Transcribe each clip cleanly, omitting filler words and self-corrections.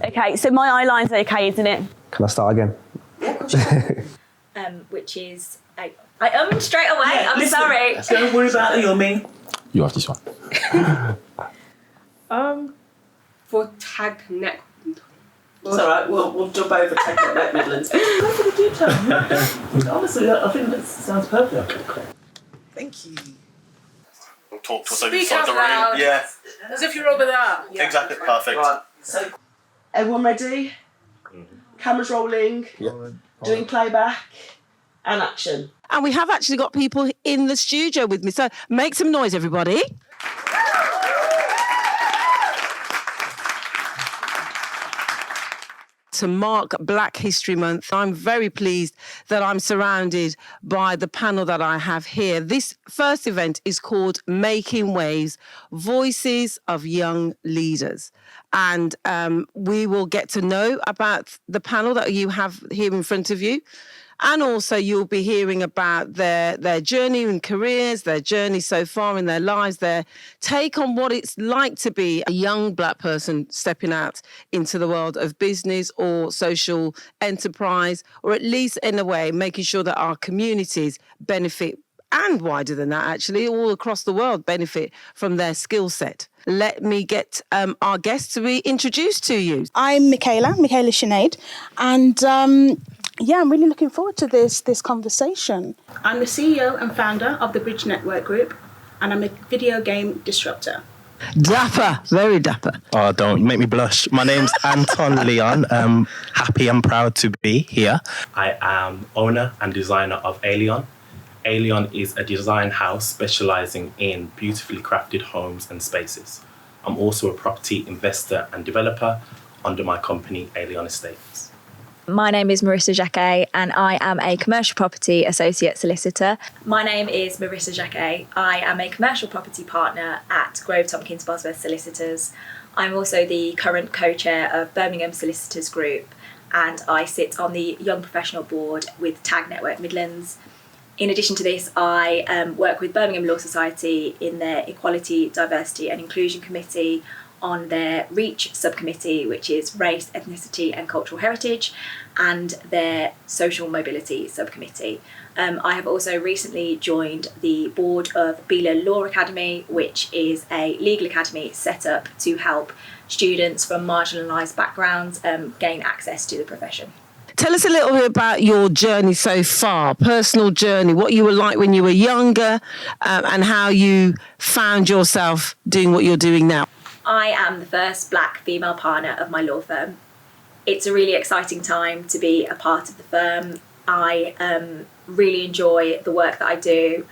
Okay, so my eye line's okay, isn't it? Can I start again? Yeah, of course you can. Which is... I straight away, Yeah, I'm listen, sorry. Don't worry about the yumming. You have this one. For Tag Network. It's all right. We'll jump over Network Midlands. Go for the detail. Honestly, I think that sounds perfect. Okay, cool. Thank you. We'll talk to us Speak inside out the room. loud. Yeah, As if you're over there. Yeah, exactly. Perfect. Right. So, everyone ready? Cameras rolling. Yeah. Doing playback and action. And we have actually got people in the studio with me. So make some noise, everybody. To mark Black History Month, I'm very pleased that I'm surrounded by the panel that I have here. This first event is called Making Waves, Voices of Young Leaders. And we will get to know about the panel that you have here in front of you. And also you'll be hearing about their journey and careers, their journey so far in their lives, their take on what it's like to be a young Black person stepping out into the world of business or social enterprise, or at least in a way making sure that our communities benefit, and wider than that actually, all across the world benefit from their skill set. Let me get our guests to be introduced to you. I'm Mikayla Sinead, and I'm really looking forward to this conversation. I'm the CEO and founder of the Bridge Network Group, and I'm a video game disruptor. Dapper, very dapper. Oh, don't make me blush. My name's Anton Leon. Happy and proud to be here. I am owner and designer of Alien. Alien is a design house specialising in beautifully crafted homes and spaces. I'm also a property investor and developer under my company, Alien Estates. My name is Marissa Jacquet, and I am a commercial property associate solicitor. My name is Marissa Jacquet. I am a commercial property partner at Grove Tompkins Bosworth Solicitors. I'm also the current co-chair of Birmingham Solicitors Group, and I sit on the Young Professional Board with Tag Network Midlands. In addition to this, I work with Birmingham Law Society in their Equality, Diversity and Inclusion Committee, on their REACH subcommittee, which is Race, Ethnicity and Cultural Heritage, and their Social Mobility subcommittee. I have also recently joined the board of Bela Law Academy, which is a legal academy set up to help students from marginalised backgrounds gain access to the profession. Tell us a little bit about your journey so far, personal journey, what you were like when you were younger, and how you found yourself doing what you're doing now. I am the first Black female partner of my law firm. It's a really exciting time to be a part of the firm. I really enjoy the work that I do.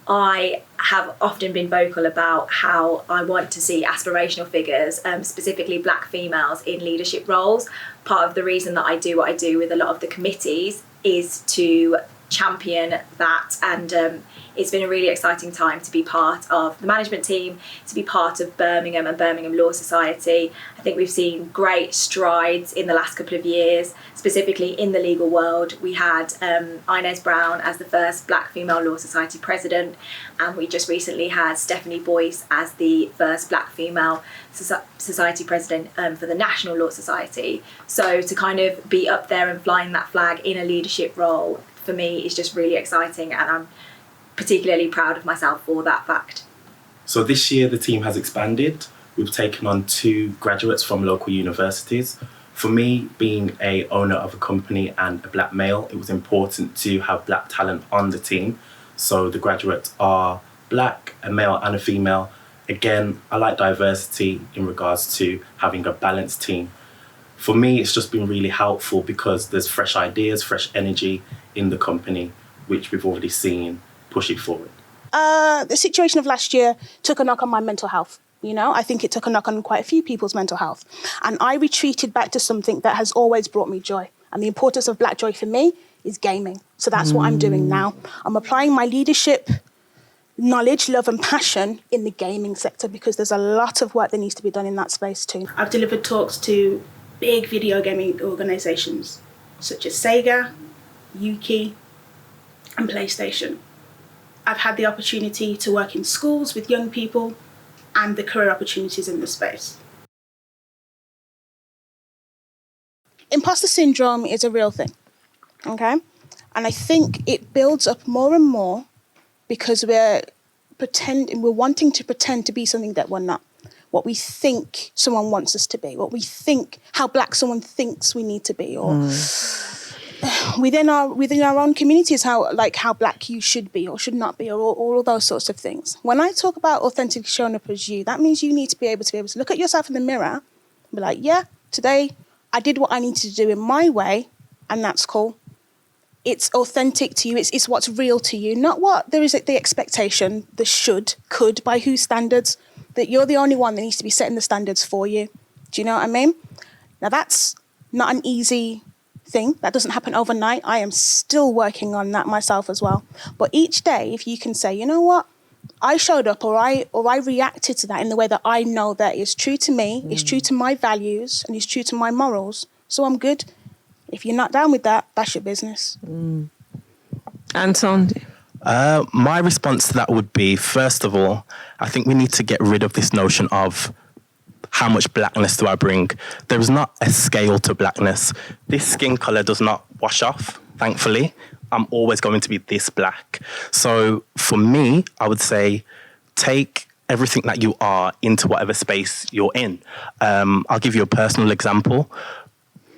I have often been vocal about how I want to see aspirational figures, specifically Black females in leadership roles. Part of the reason that I do what I do with a lot of the committees is to champion that, and it's been a really exciting time to be part of the management team, to be part of Birmingham and Birmingham Law Society. I think we've seen great strides in the last couple of years, specifically in the legal world. We had Inez Brown as the first Black female Law Society president, and we just recently had Stephanie Boyce as the first Black female society president for the National Law Society. So to kind of be up there and flying that flag in a leadership role, for me, is just really exciting, and I'm particularly proud of myself for that fact. So this year the team has expanded. We've taken on 2 graduates from local universities. For me, being a owner of a company and a Black male, it was important to have Black talent on the team. So the graduates are Black, a male and a female. Again, I like diversity in regards to having a balanced team. For me, it's just been really helpful because there's fresh ideas, fresh energy in the company, which we've already seen push it forward. The situation of last year took a knock on my mental health. You know, I think it took a knock on quite a few people's mental health. And I retreated back to something that has always brought me joy. And the importance of Black joy for me is gaming. So that's what I'm doing now. I'm applying my leadership, knowledge, love and passion in the gaming sector, because there's a lot of work that needs to be done in that space too. I've delivered talks to big video gaming organisations such as Sega, Yuki and PlayStation. I've had the opportunity to work in schools with young people and the career opportunities in the space. imposter syndrome is a real thing, okay? And I think it builds up more and more because we're wanting to pretend to be something that we're not. What we think someone wants us to be, how black someone thinks we need to be, or within our own communities, how black you should be or should not be, or all of those sorts of things. When I talk about authentic showing up as you, that means you need to be able to look at yourself in the mirror and be like, yeah, today I did what I needed to do in my way, and that's cool. It's authentic to you. It's what's real to you, not what there is the expectation, the could, by whose standards, that you're the only one that needs to be setting the standards for you. Do you know what I mean? Now, that's not an easy thing. That doesn't happen overnight. I am still working on that myself as well. But each day, if you can say, you know what, I showed up or I reacted to that in the way that I know that is true to me, is true to my values, and is true to my morals, so I'm good. If you're not down with that, that's your business. Anton? My response to that would be, first of all, I think we need to get rid of this notion of how much blackness do I bring. There is not a scale to blackness. This skin colour does not wash off, thankfully. I'm always going to be this black. So for me, I would say take everything that you are into whatever space you're in. I'll give you a personal example.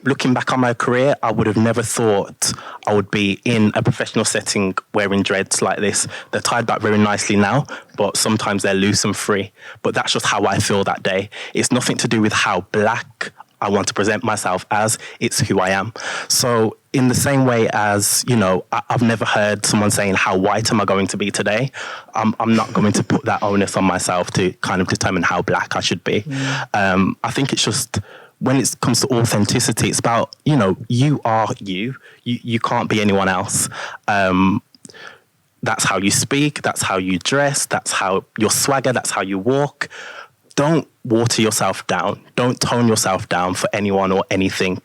Looking back on my career, I would have never thought I would be in a professional setting wearing dreads like this. They're tied back very nicely now, but sometimes they're loose and free. But that's just how I feel that day. It's nothing to do with how black I want to present myself as. It's who I am. So in the same way as, I've never heard someone saying, how white am I going to be today? I'm not going to put that onus on myself to kind of determine how black I should be. I think it's just, when it comes to authenticity, it's about, you are you. You can't be anyone else. That's how you speak. That's how you dress. That's how your swagger. That's how you walk. Don't water yourself down. Don't tone yourself down for anyone or anything.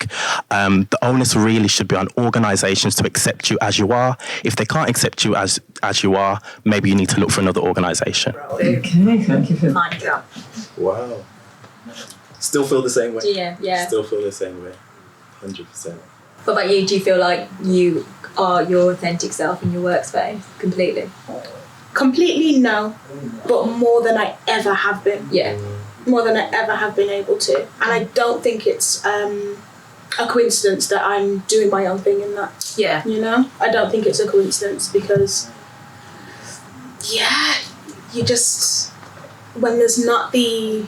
The onus really should be on organisations to accept you as you are. If they can't accept you as you are, maybe you need to look for another organisation. Okay, thank you for that. Mic drop. Wow. Still feel the same way. Yeah. Still feel the same way. 100%. What about you? Do you feel like you are your authentic self in your workspace completely? Completely no, but more than I ever have been. Yeah. More than I ever have been able to. And I don't think it's a coincidence that I'm doing my own thing in that. Yeah. I don't think it's a coincidence because, you just, when there's not the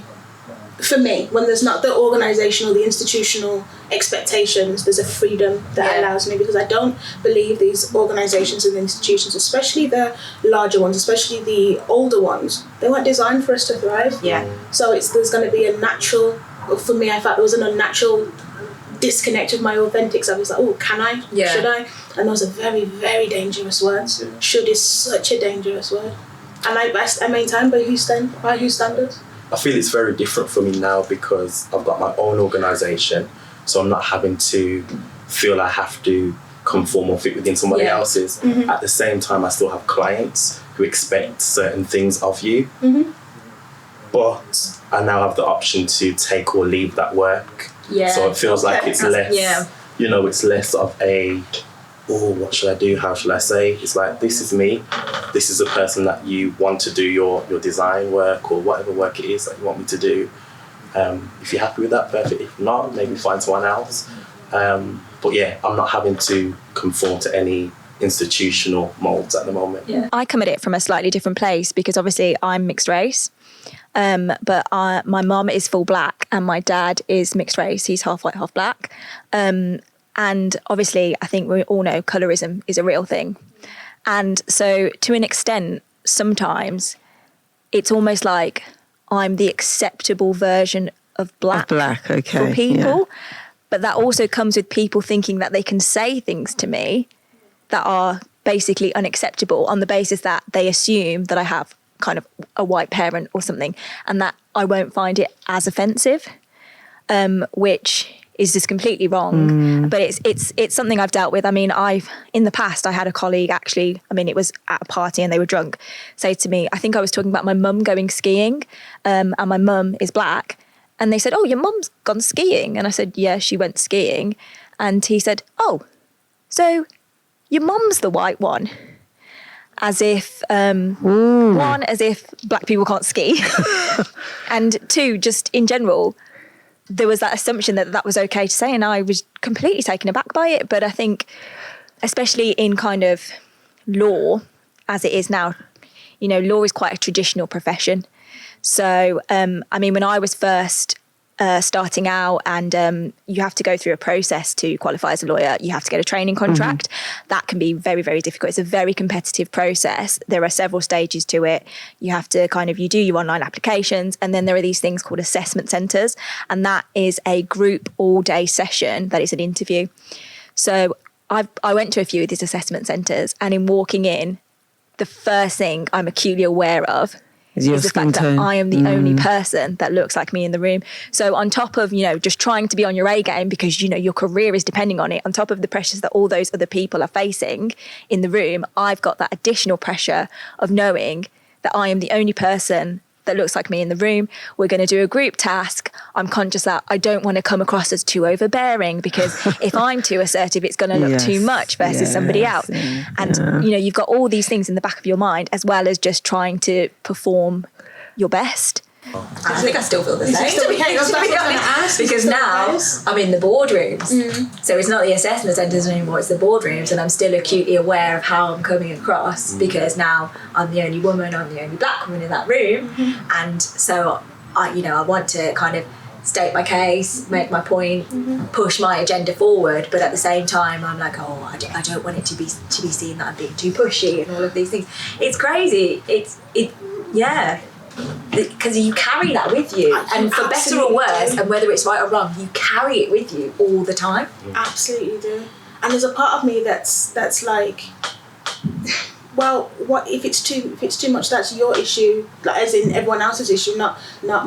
organisational, the institutional expectations, there's a freedom that allows me, because I don't believe these organisations and institutions, especially the larger ones, especially the older ones, they weren't designed for us to thrive. Yeah. So there's going to be a natural, for me, I felt there was an unnatural disconnect with my authentic self. It's like, oh, can I? Yeah. Should I? And those are very, very dangerous words. Yeah. Should is such a dangerous word. And I maintain by whose standards? I feel it's very different for me now because I've got my own organisation, so I'm not having to feel I have to conform or fit within somebody else's. Mm-hmm. At the same time, I still have clients who expect certain things of you, but I now have the option to take or leave that work. Yeah. So it feels like it's less, it's less of a, what should I do? How should I say? It's like, this is me. This is the person that you want to do your design work or whatever work it is that you want me to do. If you're happy with that, perfect. If not, maybe find someone else. But yeah, I'm not having to conform to any institutional molds at the moment. Yeah. I come at it from a slightly different place because obviously I'm mixed race. But my mum is full black and my dad is mixed race. He's half white, half black. And obviously, I think we all know colorism is a real thing. And so to an extent, sometimes it's almost like I'm the acceptable version of black, okay, for people. Yeah. But that also comes with people thinking that they can say things to me that are basically unacceptable on the basis that they assume that I have kind of a white parent or something and that I won't find it as offensive, which is just completely wrong. But it's something I've dealt with. I mean, in the past I had a colleague actually, it was at a party and they were drunk, say to me, I think I was talking about my mum going skiing, and my mum is black, And they said, oh, your mum's gone skiing. And I said, yeah, she went skiing. And he said, oh, so your mum's the white one. As if, one, as if black people can't ski. And two, just in general, there was that assumption that that was okay to say. And I was completely taken aback by it. But I think, especially in kind of law, as it is now, you know, law is quite a traditional profession. So, I mean, when I was first starting out, and you have to go through a process to qualify as a lawyer, you have to get a training contract. That can be very, very difficult. It's a very competitive process. There are several stages to it. You have to you do your online applications, and then there are these things called assessment centres, and that is a group all-day session that is an interview. So I went to a few of these assessment centres, and in walking in, the first thing I'm acutely aware of is the fact that I am the only person that looks like me in the room. So on top of, you know, just trying to be on your A game because, you know, your career is depending on it, on top of the pressures that all those other people are facing in the room, I've got that additional pressure of knowing that I am the only person that looks like me in the room. We're going to do a group task. I'm conscious that I don't want to come across as too overbearing, because if I'm too assertive, it's going to look too much versus somebody else. And, you know, you've got all these things in the back of your mind, as well as just trying to perform your best. I think I still feel the same, to be honest, because now I'm in the boardrooms. So it's not the assessment centres anymore, it's the boardrooms, and I'm still acutely aware of how I'm coming across, because now I'm the only woman, I'm the only black woman in that room. And so I want to kind of state my case, make my point, push my agenda forward, but at the same time I'm like, oh, I don't want it to be seen that I'm being too pushy and all of these things. It's crazy. Because you carry that with you, and for better or worse, and whether it's right or wrong, you carry it with you all the time. Absolutely do. And there's a part of me that's like, well, what if it's too much? That's your issue, like, as in everyone else's issue, not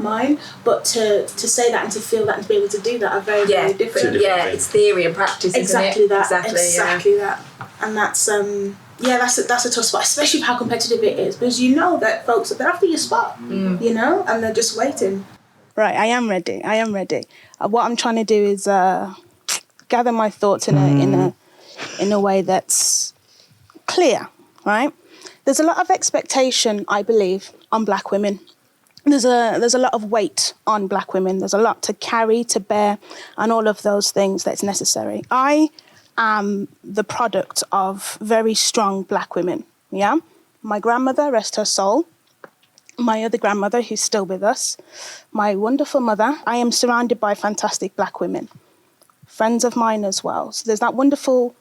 mine. But to say that and to feel that and to be able to do that are very, very different. It's theory and practice. Exactly isn't it? that. Exactly that. And that's that's a tough spot, especially with how competitive it is, because you know that folks are after your spot, you know, and they're just waiting. Right, I am ready. What I'm trying to do is gather my thoughts in a way that's clear. Right, there's a lot of expectation, I believe, on black women. There's a lot of weight on black women. There's a lot to carry, to bear, and all of those things that's necessary. I am the product of very strong black women. Yeah, my grandmother, rest her soul. My other grandmother, who's still with us, my wonderful mother. I am surrounded by fantastic black women, friends of mine as well. So there's that wonderful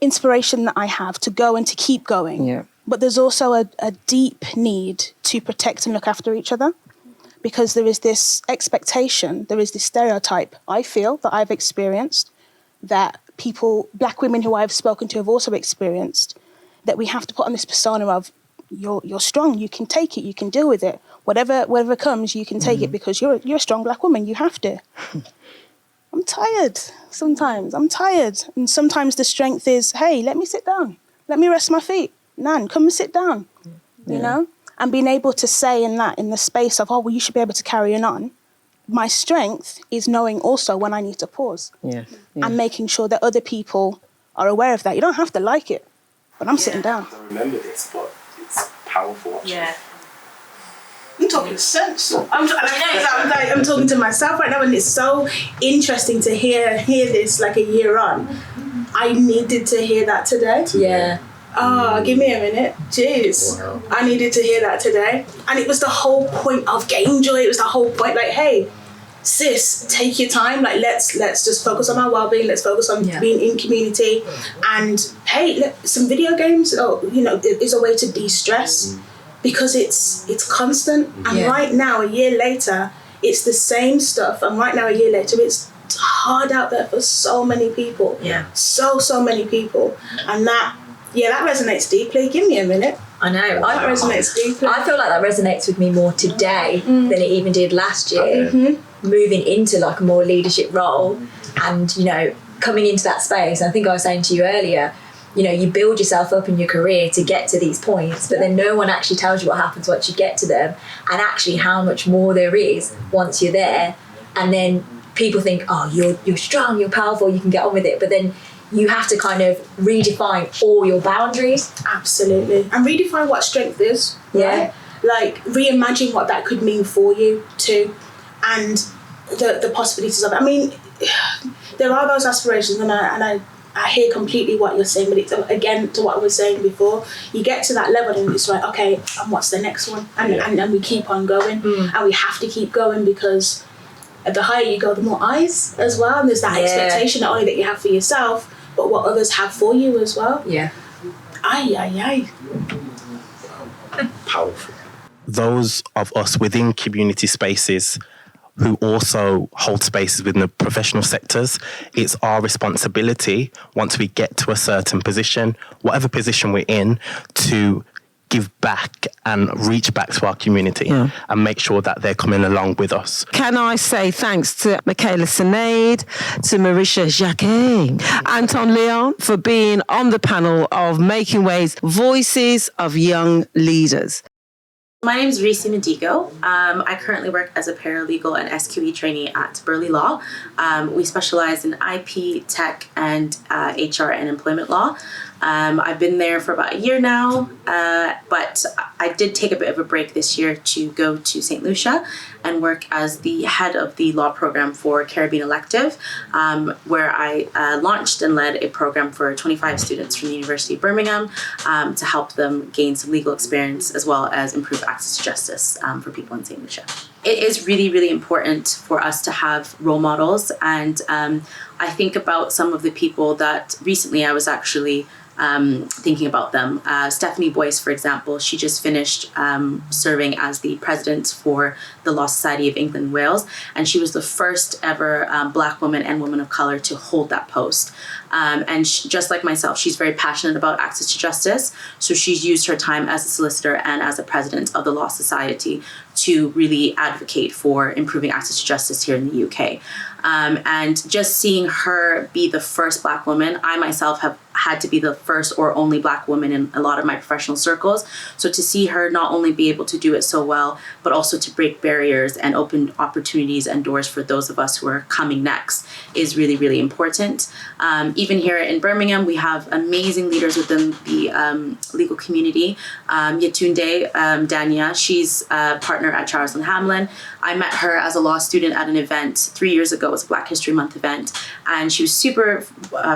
inspiration that I have to go and to keep going. Yeah. But there's also a deep need to protect and look after each other, because there is this expectation, there is this stereotype, I feel, that I've experienced, that black women who I've spoken to have also experienced, that we have to put on this persona of, you're strong, you can take it, you can deal with it. Whatever comes, you can take it because you're a strong black woman, you have to. I'm tired sometimes. And sometimes the strength is, hey, let me sit down. Let me rest my feet. Nan, come and sit down. You know? And being able to say in the space of, oh, well, you should be able to carry on. My strength is knowing also when I need to pause. And making sure that other people are aware of that. You don't have to like it, but I'm sitting down. I remember this, but it's powerful. Actually. Yeah. I'm talking sense. I'm talking to myself right now, and it's so interesting to hear this like a year on. I needed to hear that today. Yeah. Oh, give me a minute. Jeez. Wow. I needed to hear that today. And it was the whole point of Game Joy. It was the whole point, like, hey, sis, take your time. Like, let's just focus on our well-being. Let's focus on being in community. And, hey, some video games, is a way to de-stress. Because it's constant, and right now, a year later, it's the same stuff, and right now, a year later, it's hard out there for so many people. Yeah. So many people. And that resonates deeply. Give me a minute. I know. That resonates deeply. I feel like that resonates with me more today than it even did last year. Moving into like a more leadership role and, coming into that space. I think I was saying to you earlier, you know, you build yourself up in your career to get to these points, but then no one actually tells you what happens once you get to them, and actually how much more there is once you're there. And then people think, oh, you're strong, you're powerful, you can get on with it, but then you have to kind of redefine all your boundaries. Absolutely. And redefine what strength is. Right? Like reimagine what that could mean for you too, and the possibilities of it. I mean, there are those aspirations, and I hear completely what you're saying, but it's again to what I was saying before. You get to that level and it's like, okay, and what's the next one? And we keep on going, and we have to keep going, because the higher you go, the more eyes as well, and there's that expectation not only that you have for yourself, but what others have for you as well. Aye. Powerful. Those of us within community spaces who also hold spaces within the professional sectors, it's our responsibility, once we get to a certain position, whatever position we're in, to give back and reach back to our community and make sure that they're coming along with us. Can I say thanks to Mikayla, Sinead, to Marissa, Jacquet, Anton, Leon, for being on the panel of Making Waves, Voices of Young Leaders. My name is Reccy Midigo. I currently work as a paralegal and SQE trainee at Burleigh Law. We specialize in IP, tech, and HR and employment law. I've been there for about a year now, but I did take a bit of a break this year to go to St. Lucia and work as the head of the law program for Caribbean Elective, where I launched and led a program for 25 students from the University of Birmingham to help them gain some legal experience as well as improve access to justice for people in St. Lucia. It is really, really important for us to have role models, and I think about some of the people that recently I was actually thinking about them. Stephanie Boyce, for example, she just finished serving as the president for the Law Society of England and Wales, and she was the first ever Black woman and woman of color to hold that post. And just like myself, she's very passionate about access to justice, so she's used her time as a solicitor and as a president of the Law Society to really advocate for improving access to justice here in the UK. And just seeing her be the first Black woman, I myself have had to be the first or only Black woman in a lot of my professional circles. So to see her not only be able to do it so well, but also to break barriers and open opportunities and doors for those of us who are coming next is really, really important. Even here in Birmingham, we have amazing leaders within the legal community. Yetunde Danya, she's a partner at Charles & Hamlin. I met her as a law student at an event 3 years ago. It was a Black History Month event. And she was super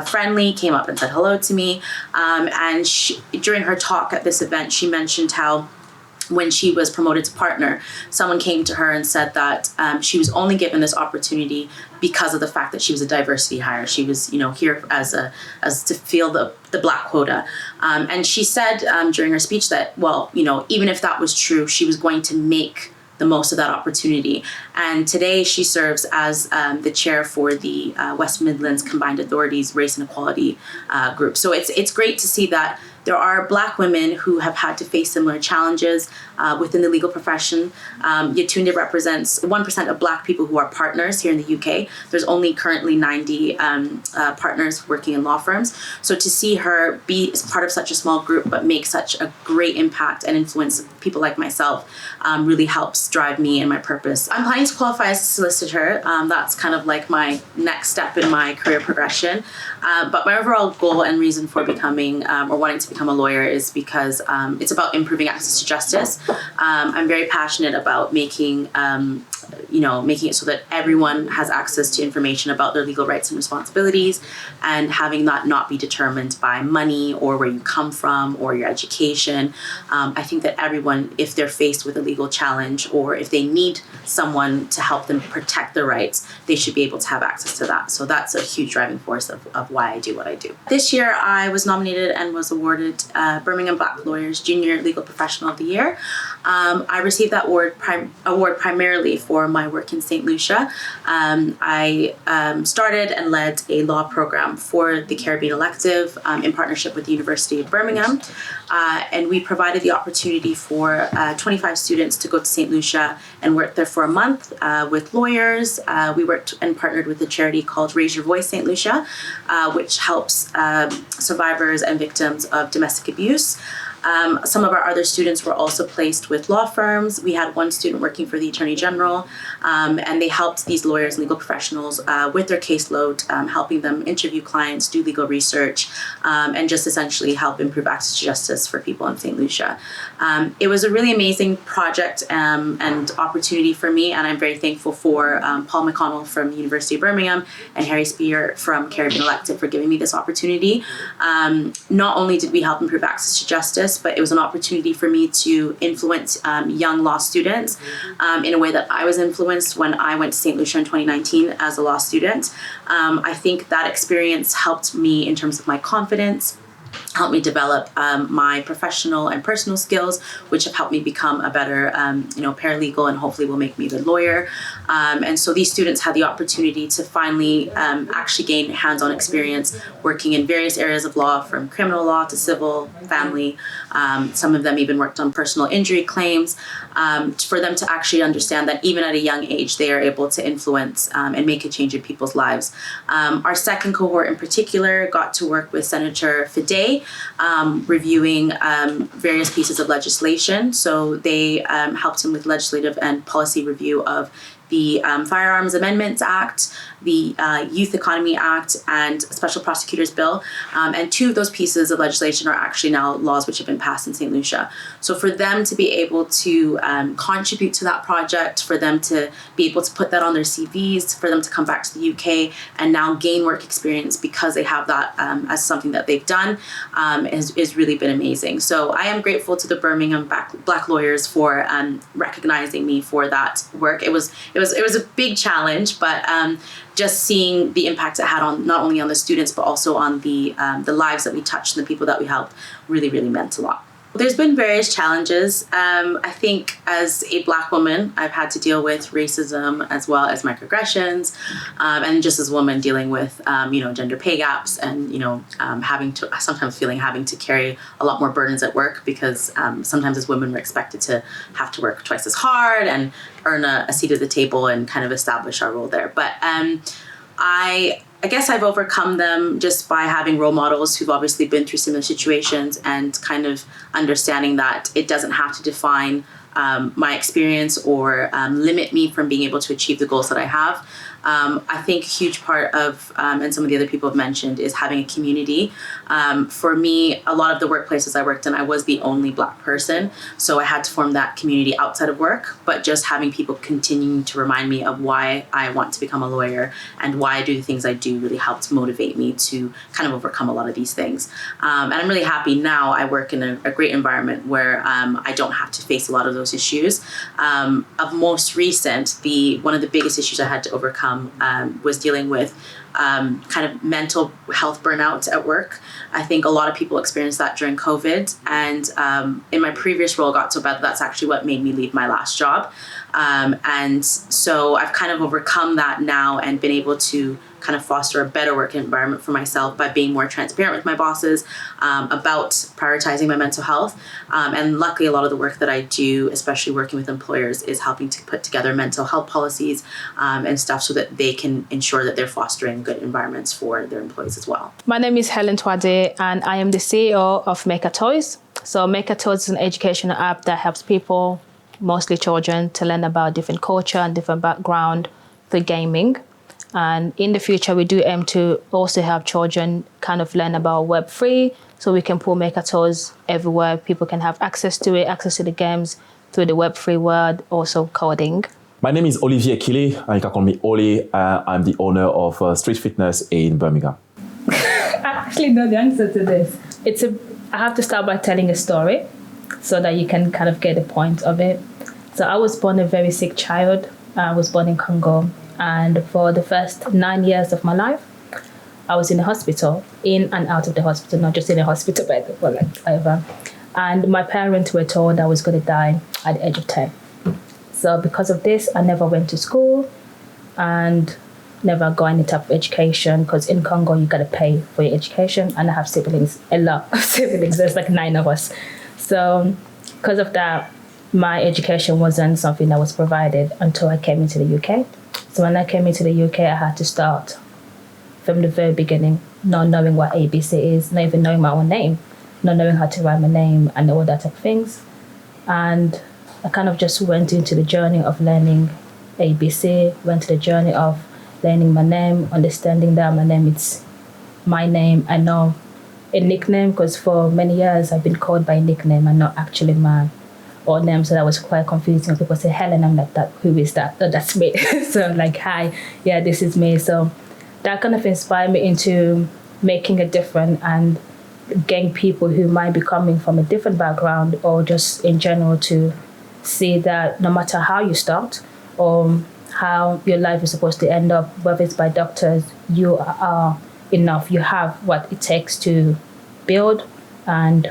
friendly, came up and said hello to me. And during her talk at this event, she mentioned how when she was promoted to partner, someone came to her and said that she was only given this opportunity because of the fact that she was a diversity hire. She was, here as to fill the Black quota. And she said during her speech that, well, even if that was true, she was going to make the most of that opportunity. And today she serves as the chair for the West Midlands Combined Authorities Race and Equality group. So it's great to see that there are Black women who have had to face similar challenges within the legal profession. Yetunde represents 1% of Black people who are partners here in the UK. There's only currently 90 partners working in law firms. So to see her be part of such a small group but make such a great impact and influence people like myself really helps drive me and my purpose. I'm planning to qualify as a solicitor. That's kind of like my next step in my career progression. But my overall goal and reason for becoming or wanting to become a lawyer is because it's about improving access to justice. I'm very passionate about making it so that everyone has access to information about their legal rights and responsibilities, and having that not be determined by money or where you come from or your education. I think that everyone, if they're faced with a legal challenge or if they need someone to help them protect their rights, they should be able to have access to that. So that's a huge driving force of why I do what I do. This year, I was nominated and was awarded Birmingham Black Lawyers Junior Legal Professional of the Year. I received that award primarily for my work in St. Lucia. I started and led a law program for the Caribbean Elective in partnership with the University of Birmingham. And we provided the opportunity for 25 students to go to St. Lucia and work there for a month with lawyers. We worked and partnered with a charity called Raise Your Voice St. Lucia, which helps survivors and victims of domestic abuse. Some of our other students were also placed with law firms. We had one student working for the Attorney General, and they helped these lawyers and legal professionals with their caseload, helping them interview clients, do legal research, and just essentially help improve access to justice for people in St. Lucia. It was a really amazing project and opportunity for me, and I'm very thankful for Paul McConnell from the University of Birmingham and Harry Spear from Caribbean Elective for giving me this opportunity. Not only did we help improve access to justice, but it was an opportunity for me to influence young law students in a way that I was influenced when I went to St. Lucia in 2019 as a law student. I think that experience helped me in terms of my confidence, helped me develop my professional and personal skills, which have helped me become a better, paralegal, and hopefully will make me a good lawyer. And so these students had the opportunity to finally actually gain hands-on experience working in various areas of law, from criminal law to civil, family. Some of them even worked on personal injury claims, for them to actually understand that even at a young age, they are able to influence and make a change in people's lives. Our second cohort in particular got to work with Senator Fidei, reviewing various pieces of legislation. So they helped him with legislative and policy review of the Firearms Amendments Act, the Youth Economy Act, and Special Prosecutors Bill. And two of those pieces of legislation are actually now laws which have been passed in St. Lucia. So for them to be able to contribute to that project, for them to be able to put that on their CVs, for them to come back to the UK and now gain work experience because they have that as something that they've done has really been amazing. So I am grateful to the Birmingham Black lawyers for recognizing me for that work. It was a big challenge, but just seeing the impact it had on not only on the students but also on the lives that we touched and the people that we helped really, really meant a lot. There's been various challenges. I think as a Black woman, I've had to deal with racism as well as microaggressions, and just as a woman dealing with gender pay gaps and having to carry a lot more burdens at work because sometimes as women we're expected to have to work twice as hard and earn a seat at the table and kind of establish our role there. But I guess I've overcome them just by having role models who've obviously been through similar situations and kind of understanding that it doesn't have to define my experience or limit me from being able to achieve the goals that I have. I think a huge part of, and some of the other people have mentioned, is having a community. For me, a lot of the workplaces I worked in, I was the only Black person. So I had to form that community outside of work, but just having people continuing to remind me of why I want to become a lawyer and why I do the things I do really helped motivate me to kind of overcome a lot of these things. And I'm really happy now I work in a great environment where I don't have to face a lot of those issues. Of most recent, one of the biggest issues I had to overcome was dealing with kind of mental health burnout at work. I think a lot of people experienced that during COVID. And in my previous role, got so bad that that's actually what made me leave my last job. And so I've kind of overcome that now and been able to kind of foster a better work environment for myself by being more transparent with my bosses about prioritizing my mental health. And luckily, a lot of the work that I do, especially working with employers, is helping to put together mental health policies and stuff so that they can ensure that they're fostering good environments for their employees as well. My name is Helene Ntuadi, and I am the CEO of Maker Toys. So Maker Toys is an educational app that helps people, mostly children, to learn about different culture and different background through gaming. And in the future, we do aim to also help children kind of learn about Web3, so we can put Maker Toys everywhere. People can have access to it, access to the games through the Web3 world, also coding. My name is Olivier Kili, and you can call me Oli. I'm the owner of Street Fitness in Birmingham. I actually know the answer to this. I have to start by telling a story so that you can kind of get the point of it. So I was born a very sick child. I was born in Congo. And for the first 9 years of my life, I was in the hospital, in and out of the hospital, not just in the hospital, but like whatever. And my parents were told I was going to die at the age of 10. So because of this, I never went to school and never got any type of education, because in Congo, you got to pay for your education. And I have siblings, a lot of siblings. There's like 9 of us. So because of that, my education wasn't something that was provided until I came into the UK. So when I came into the UK, I had to start from the very beginning, not knowing what ABC is, not even knowing my own name, not knowing how to write my name and all that type of things. And I kind of just went into the journey of learning ABC, went to the journey of learning my name, understanding that my name is my name and not a nickname, because for many years I've been called by a nickname and not actually my own name. So that was quite confusing. People say Helene, I'm like, that, who is that? Oh, that's me. So I'm like, hi, yeah, this is me. So that kind of inspired me into making a difference and getting people who might be coming from a different background or just in general to see that no matter how you start or how your life is supposed to end up, whether it's by doctors, you are enough. You have what it takes to build and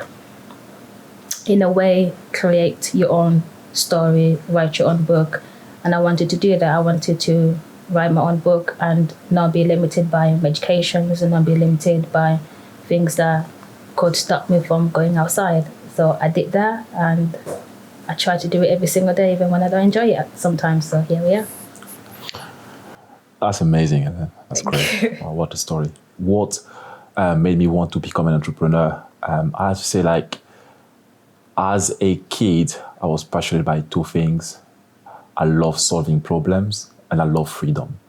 in a way create your own story, write your own book. And I wanted to do that. I wanted to write my own book and not be limited by medications and not be limited by things that could stop me from going outside. So I did that, and I try to do it every single day, even when I don't enjoy it sometimes. So here we are. That's amazing. That's great. Wow, what a story. What made me want to become an entrepreneur? I have to say, like, as a kid, I was passionate by 2 things. I love solving problems and I love freedom.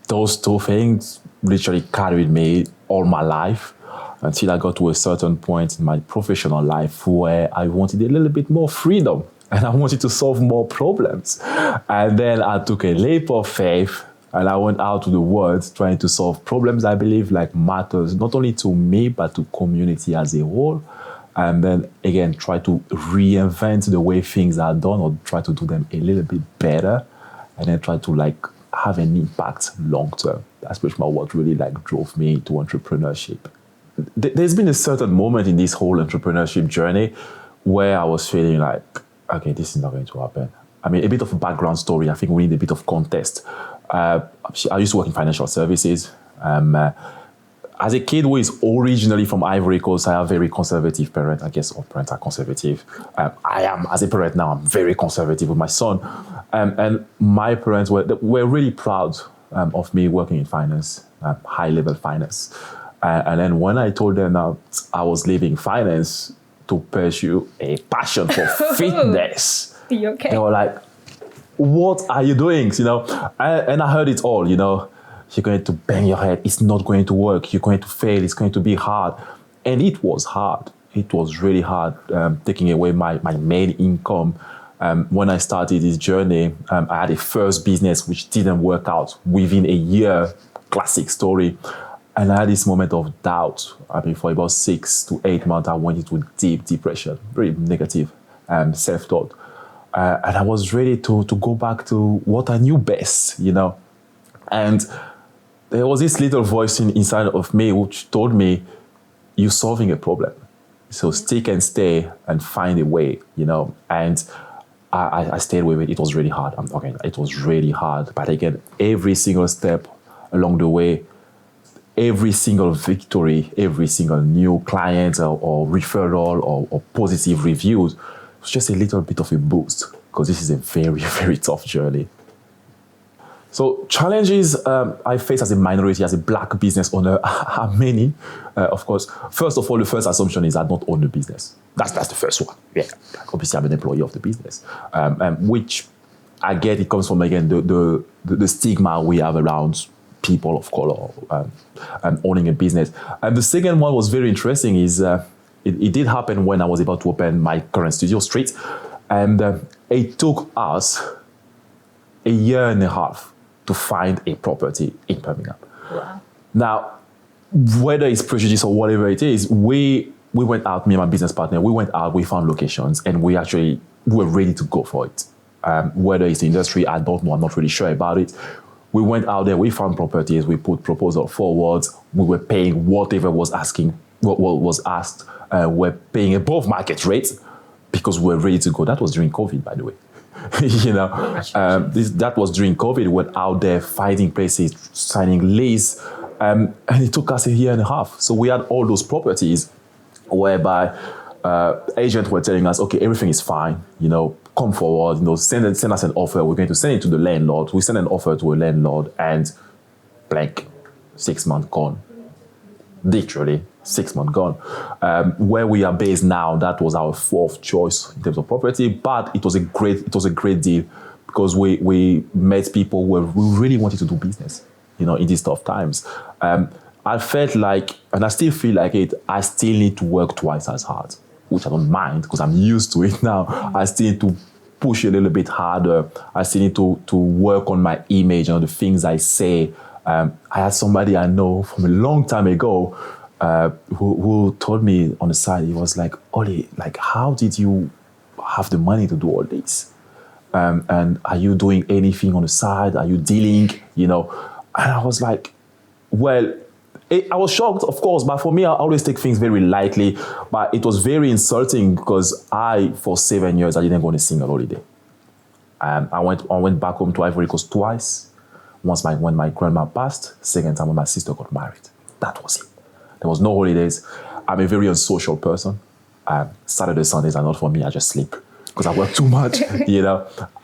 Those 2 things literally carried me all my life until I got to a certain point in my professional life where I wanted a little bit more freedom and I wanted to solve more problems. And then I took a leap of faith and I went out to the world trying to solve problems I believe like matters not only to me but to community as a whole. And then again, try to reinvent the way things are done or try to do them a little bit better. And then try to like have an impact long term. That's pretty much what really like drove me to entrepreneurship. There's been a certain moment in this whole entrepreneurship journey where I was feeling like, okay, this is not going to happen. I mean, a bit of a background story. I think we need a bit of context. I used to work in financial services. As a kid who is originally from Ivory Coast, I have very conservative parents. I guess all parents are conservative. I am, as a parent now, I'm very conservative with my son. And my parents were really proud of me working in finance, high-level finance. And then when I told them that I was leaving finance to pursue a passion for fitness, You okay? they were like, what are you doing? You know, and I heard it all, you know. You're going to bang your head. It's not going to work. You're going to fail. It's going to be hard. And it was hard. It was really hard, taking away my main income. When I started this journey, I had a first business which didn't work out within a year. Classic story. And I had this moment of doubt. I mean, for about 6 to 8 months, I went into deep depression, very negative self-thought. And I was ready to go back to what I knew best, you know. And there was this little voice inside of me which told me, you're solving a problem. So stick and stay and find a way, you know. And I stayed with it. It was really hard. It was really hard. But again, every single step along the way, every single victory, every single new client or referral or positive reviews was just a little bit of a boost, because this is a very, very tough journey. So challenges I face as a minority, as a black business owner are many, of course. First of all, the first assumption is I don't own the business. That's the first one. Yeah, obviously I'm an employee of the business, which I get it comes from, again, the stigma we have around people of color owning a business. And the second one was very interesting is it did happen when I was about to open my current studio street. And it took us a year and a half to find a property in Birmingham. Wow. Now, whether it's prejudice or whatever it is, we went out, me and my business partner, we went out, we found locations, and we were ready to go for it. Whether it's the industry, I don't know, I'm not really sure about it. We went out there, we found properties, we put proposal forward, we were paying whatever was asking was asked were paying above market rates because we're ready to go. That was during COVID, by the way. That was during COVID. We were out there finding places, signing lease, and it took us a year and a half. So we had all those properties whereby agents were telling us, okay, everything is fine, come forward, send us an offer. We're going to send it to the landlord. We send an offer to a landlord and blank, 6 months gone. Literally 6 months gone. Where we are based now, that was our fourth choice in terms of property, but it was a great deal because we met people who really wanted to do business, in these tough times. I felt like, and I still feel like it, I still need to work twice as hard, which I don't mind because I'm used to it now. I still need to push a little bit harder. I still need to work on my image and the things I say. I had somebody I know from a long time ago who told me on the side, he was like, Oli, like, how did you have the money to do all this? And are you doing anything on the side? Are you dealing, And I was like, well, I was shocked, of course, but for me, I always take things very lightly. But it was very insulting because for 7 years, I didn't go on a single holiday. I went back home to Ivory Coast twice. Once when my grandma passed, second time when my sister got married. That was it. There was no holidays. I'm a very unsocial person. Saturday, Sundays are not for me. I just sleep because I work too much.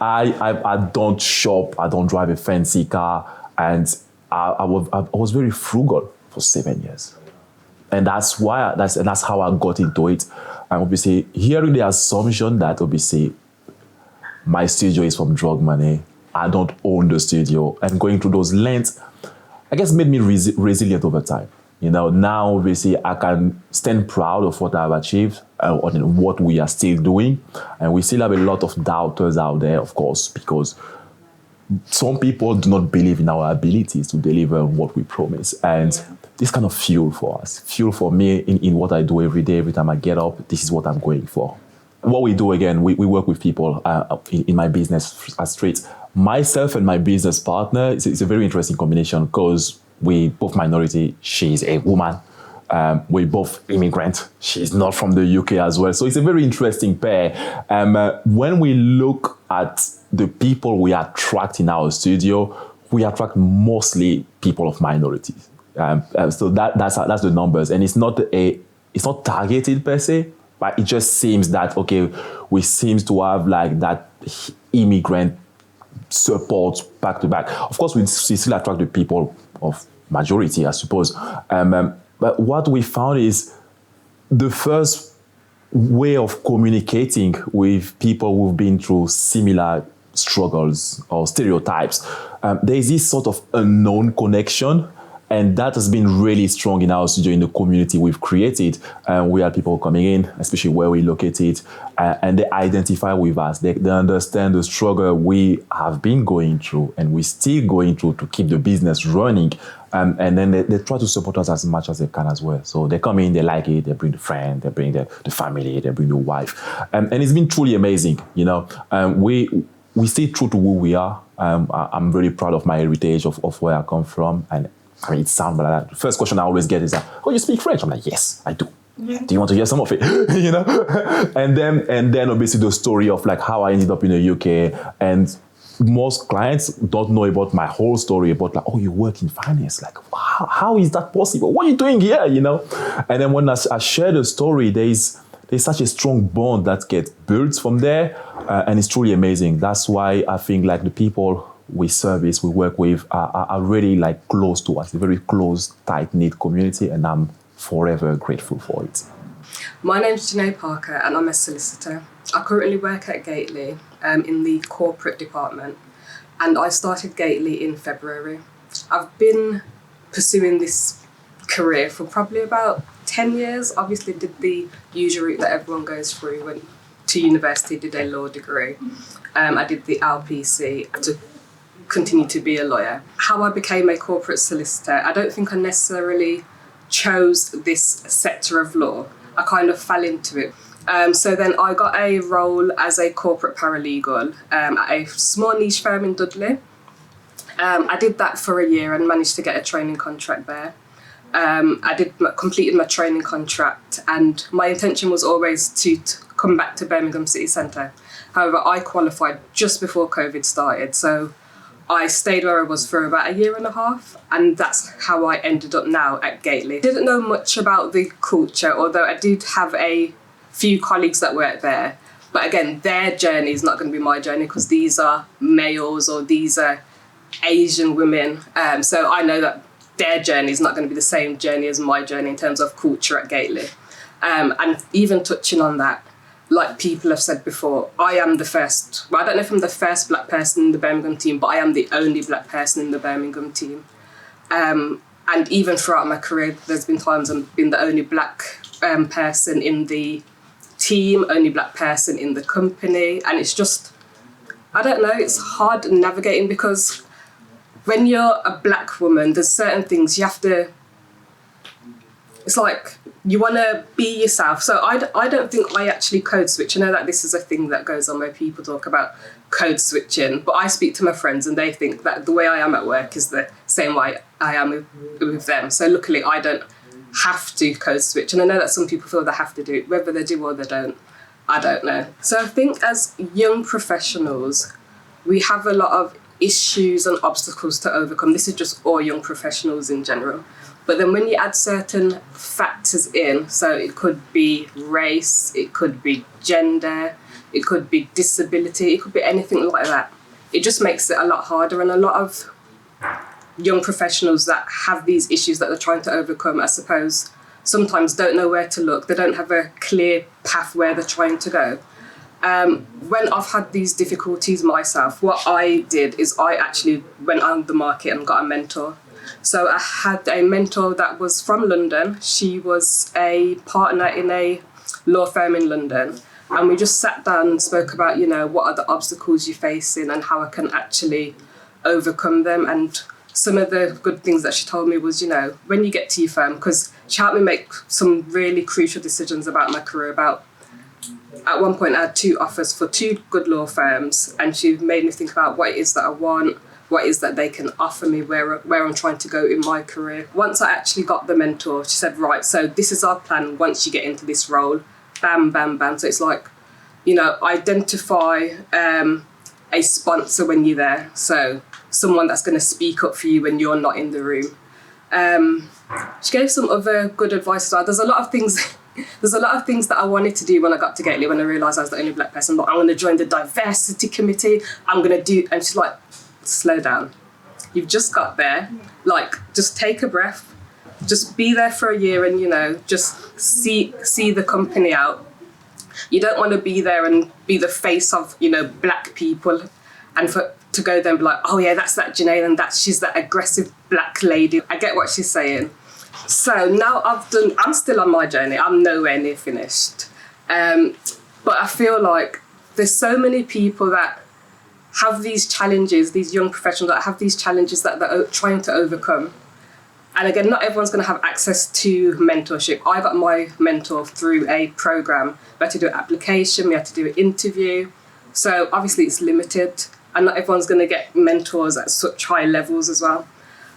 I don't shop. I don't drive a fancy car. And I was very frugal for 7 years. And that's how I got into it. And obviously, hearing the assumption that obviously my studio is from drug money, I don't own the studio, and going through those lengths, I guess made me resilient over time. Now obviously I can stand proud of what I've achieved and what we are still doing. And we still have a lot of doubters out there, of course, because some people do not believe in our abilities to deliver what we promise. And this kind of fuel for us, fuel for me in what I do every day, every time I get up, this is what I'm going for. What we do, again, we work with people in my business at Street. Myself and my business partner, it's a very interesting combination because we both minority. She's a woman. We're both immigrant. She's not from the UK as well. So it's a very interesting pair. When we look at the people we attract in our studio, we attract mostly people of minorities. So that's the numbers. And it's not targeted per se, but it just seems that, okay, we seem to have like that immigrant support back to back. Of course, we still attract the people of majority, I suppose. But what we found is the first way of communicating with people who've been through similar struggles or stereotypes. There is this sort of unknown connection, and that has been really strong in our studio, in the community we've created. We have people coming in, especially where we're located, and they identify with us. They understand the struggle we have been going through and we're still going through to keep the business running. And then they try to support us as much as they can as well. So they come in, they like it, they bring the friend, they bring the family, they bring the wife. And it's been truly amazing, we stay true to who we are. I'm really proud of my heritage, of where I come from. And I mean, it sounds like that. The first question I always get is like, oh, you speak French? I'm like, yes, I do. Yeah. Do you want to hear some of it? And then obviously the story of like how I ended up in the UK. And most clients don't know about my whole story, about like, oh, you work in finance. Like, how is that possible? What are you doing here? And then when I share the story, there's such a strong bond that gets built from there. And it's truly amazing. That's why I think like the people we service, we work with are really like close to us, a very close, tight-knit community. And I'm forever grateful for it. My name's Janai Parker and I'm a solicitor. I currently work at Gately in the corporate department, and I started Gately in February. I've been pursuing this career for probably about 10 years. Obviously did the usual route that everyone goes through, went to university, did a law degree. I did the LPC to continue to be a lawyer. How I became a corporate solicitor, I don't think I necessarily chose this sector of law. I kind of fell into it. So then I got a role as a corporate paralegal at a small niche firm in Dudley. I did that for a year and managed to get a training contract there. completed my training contract, and my intention was always to come back to Birmingham City Centre. However, I qualified just before COVID started, so I stayed where I was for about a year and a half, and that's how I ended up now at Gately. Didn't know much about the culture, although I did have a few colleagues that work there. But again, their journey is not going to be my journey because these are males or these are Asian women. So I know that their journey is not going to be the same journey as my journey in terms of culture at Gately. And even touching on that, like people have said before, I am the first, well, I don't know if I'm the first black person in the Birmingham team, but I am the only black person in the Birmingham team. And even throughout my career, there's been times I've been the only black person in the team, only black person in the company. And it's just, I don't know, it's hard navigating because when you're a black woman, there's certain things you have to, it's like, you want to be yourself. So I don't think I actually code switch. I know that this is a thing that goes on where people talk about code switching, but I speak to my friends and they think that the way I am at work is the same way I am with them. So luckily I don't have to code switch. And I know that some people feel they have to do it, whether they do or they don't, I don't know. So I think as young professionals, we have a lot of issues and obstacles to overcome. This is just all young professionals in general. But then when you add certain factors in, so it could be race, it could be gender, it could be disability, it could be anything like that. It just makes it a lot harder, and a lot of young professionals that have these issues that they're trying to overcome, I suppose, sometimes don't know where to look. They don't have a clear path where they're trying to go. When I've had these difficulties myself, what I did is I actually went on the market and got a mentor. So I had a mentor that was from London. She was a partner in a law firm in London. And we just sat down and spoke about, you know, what are the obstacles you're facing and how I can actually overcome them. And some of the good things that she told me was, you know, when you get to your firm, because she helped me make some really crucial decisions about my career. At one point, I had 2 offers for 2 good law firms, and she made me think about what it is that I want, what is that they can offer me, where I'm trying to go in my career. Once I actually got the mentor, she said, right, so this is our plan once you get into this role. Bam, bam, bam. So it's like, you know, identify a sponsor when you're there. So someone that's going to speak up for you when you're not in the room. She gave some other good advice as well. There's a lot of things that I wanted to do when I got to Gately, when I realised I was the only black person. Like, I'm going to join the diversity committee. I'm going to do, and she's like, slow down. You've just got there. Like, just take a breath. Just be there for a year and, you know, just see the company out. You don't want to be there and be the face of, you know, black people and to go there and be like, oh yeah, that's that Janai and she's that aggressive black lady. I get what she's saying. So now I'm still on my journey. I'm nowhere near finished. But I feel like there's so many people that have these challenges, these young professionals that have these challenges that they're trying to overcome. And again, not everyone's going to have access to mentorship. I got my mentor through a program. We had to do an application, we had to do an interview. So obviously it's limited, and not everyone's going to get mentors at such high levels as well.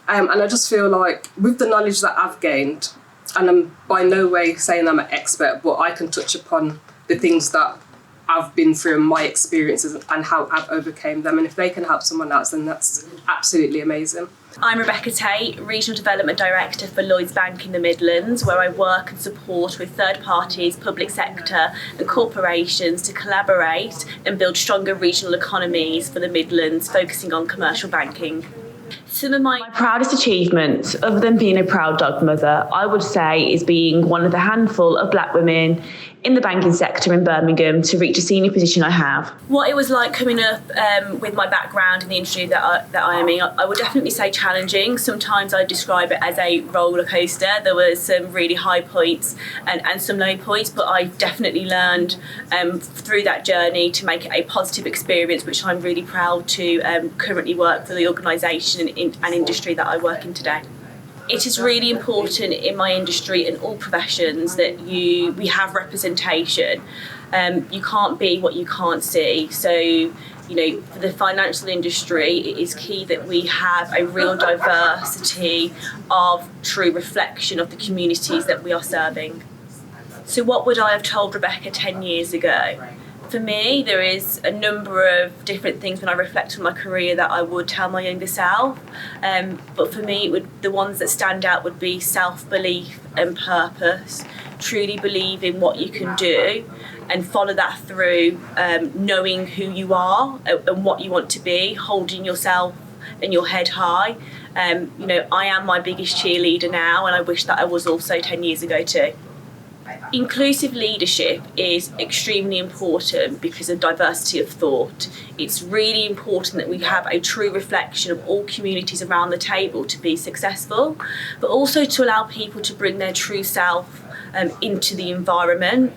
And I just feel like with the knowledge that I've gained, and I'm by no way saying I'm an expert, but I can touch upon the things that I've been through and my experiences and how I've overcame them. And if they can help someone else, then that's absolutely amazing. I'm Rebekah Taitt, Regional Development Director for Lloyds Bank in the Midlands, where I work and support with third parties, public sector and corporations to collaborate and build stronger regional economies for the Midlands, focusing on commercial banking. Some of my proudest achievements, other than being a proud dog mother, I would say is being one of the handful of black women in the banking sector in Birmingham to reach a senior position I have. What it was like coming up with my background in the industry that I am in, I would definitely say challenging. Sometimes I describe it as a roller coaster. There was some really high points and some low points, but I definitely learned through that journey to make it a positive experience, which I'm really proud to currently work for the organisation and industry that I work in today. It is really important in my industry and all professions that we have representation. You can't be what you can't see. So For the financial industry, it is key that we have a real diversity of true reflection of the communities that we are serving. So what would I have told Rebekah 10 years ago? For me, there is a number of different things when I reflect on my career that I would tell my younger self. But for me, the ones that stand out would be self-belief and purpose. Truly believe in what you can do and follow that through, knowing who you are and what you want to be, holding yourself and your head high. I am my biggest cheerleader now, and I wish that I was also 10 years ago too. Inclusive leadership is extremely important because of diversity of thought. It's really important that we have a true reflection of all communities around the table to be successful, but also to allow people to bring their true self into the environment.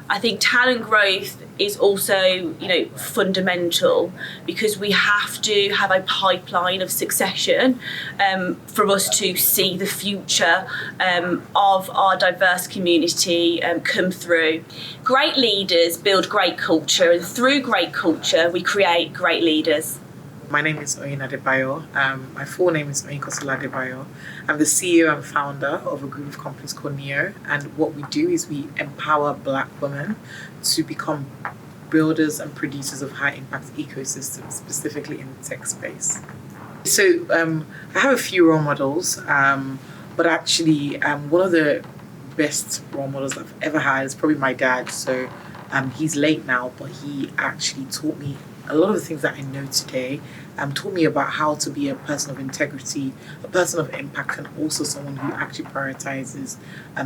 I think talent growth is also, fundamental, because we have to have a pipeline of succession for us to see the future of our diverse community come through. Great leaders build great culture, and through great culture, we create great leaders. My name is Adebayo. My full name is Oyinkansola Adebayo. I'm the CEO and founder of a group of companies called Neo, and what we do is we empower Black women to become builders and producers of high-impact ecosystems, specifically in the tech space. So I have a few role models, but actually one of the best role models I've ever had is probably my dad. So he's late now, but he actually taught me a lot of the things that I know today, taught me about how to be a person of integrity, a person of impact, and also someone who actually prioritizes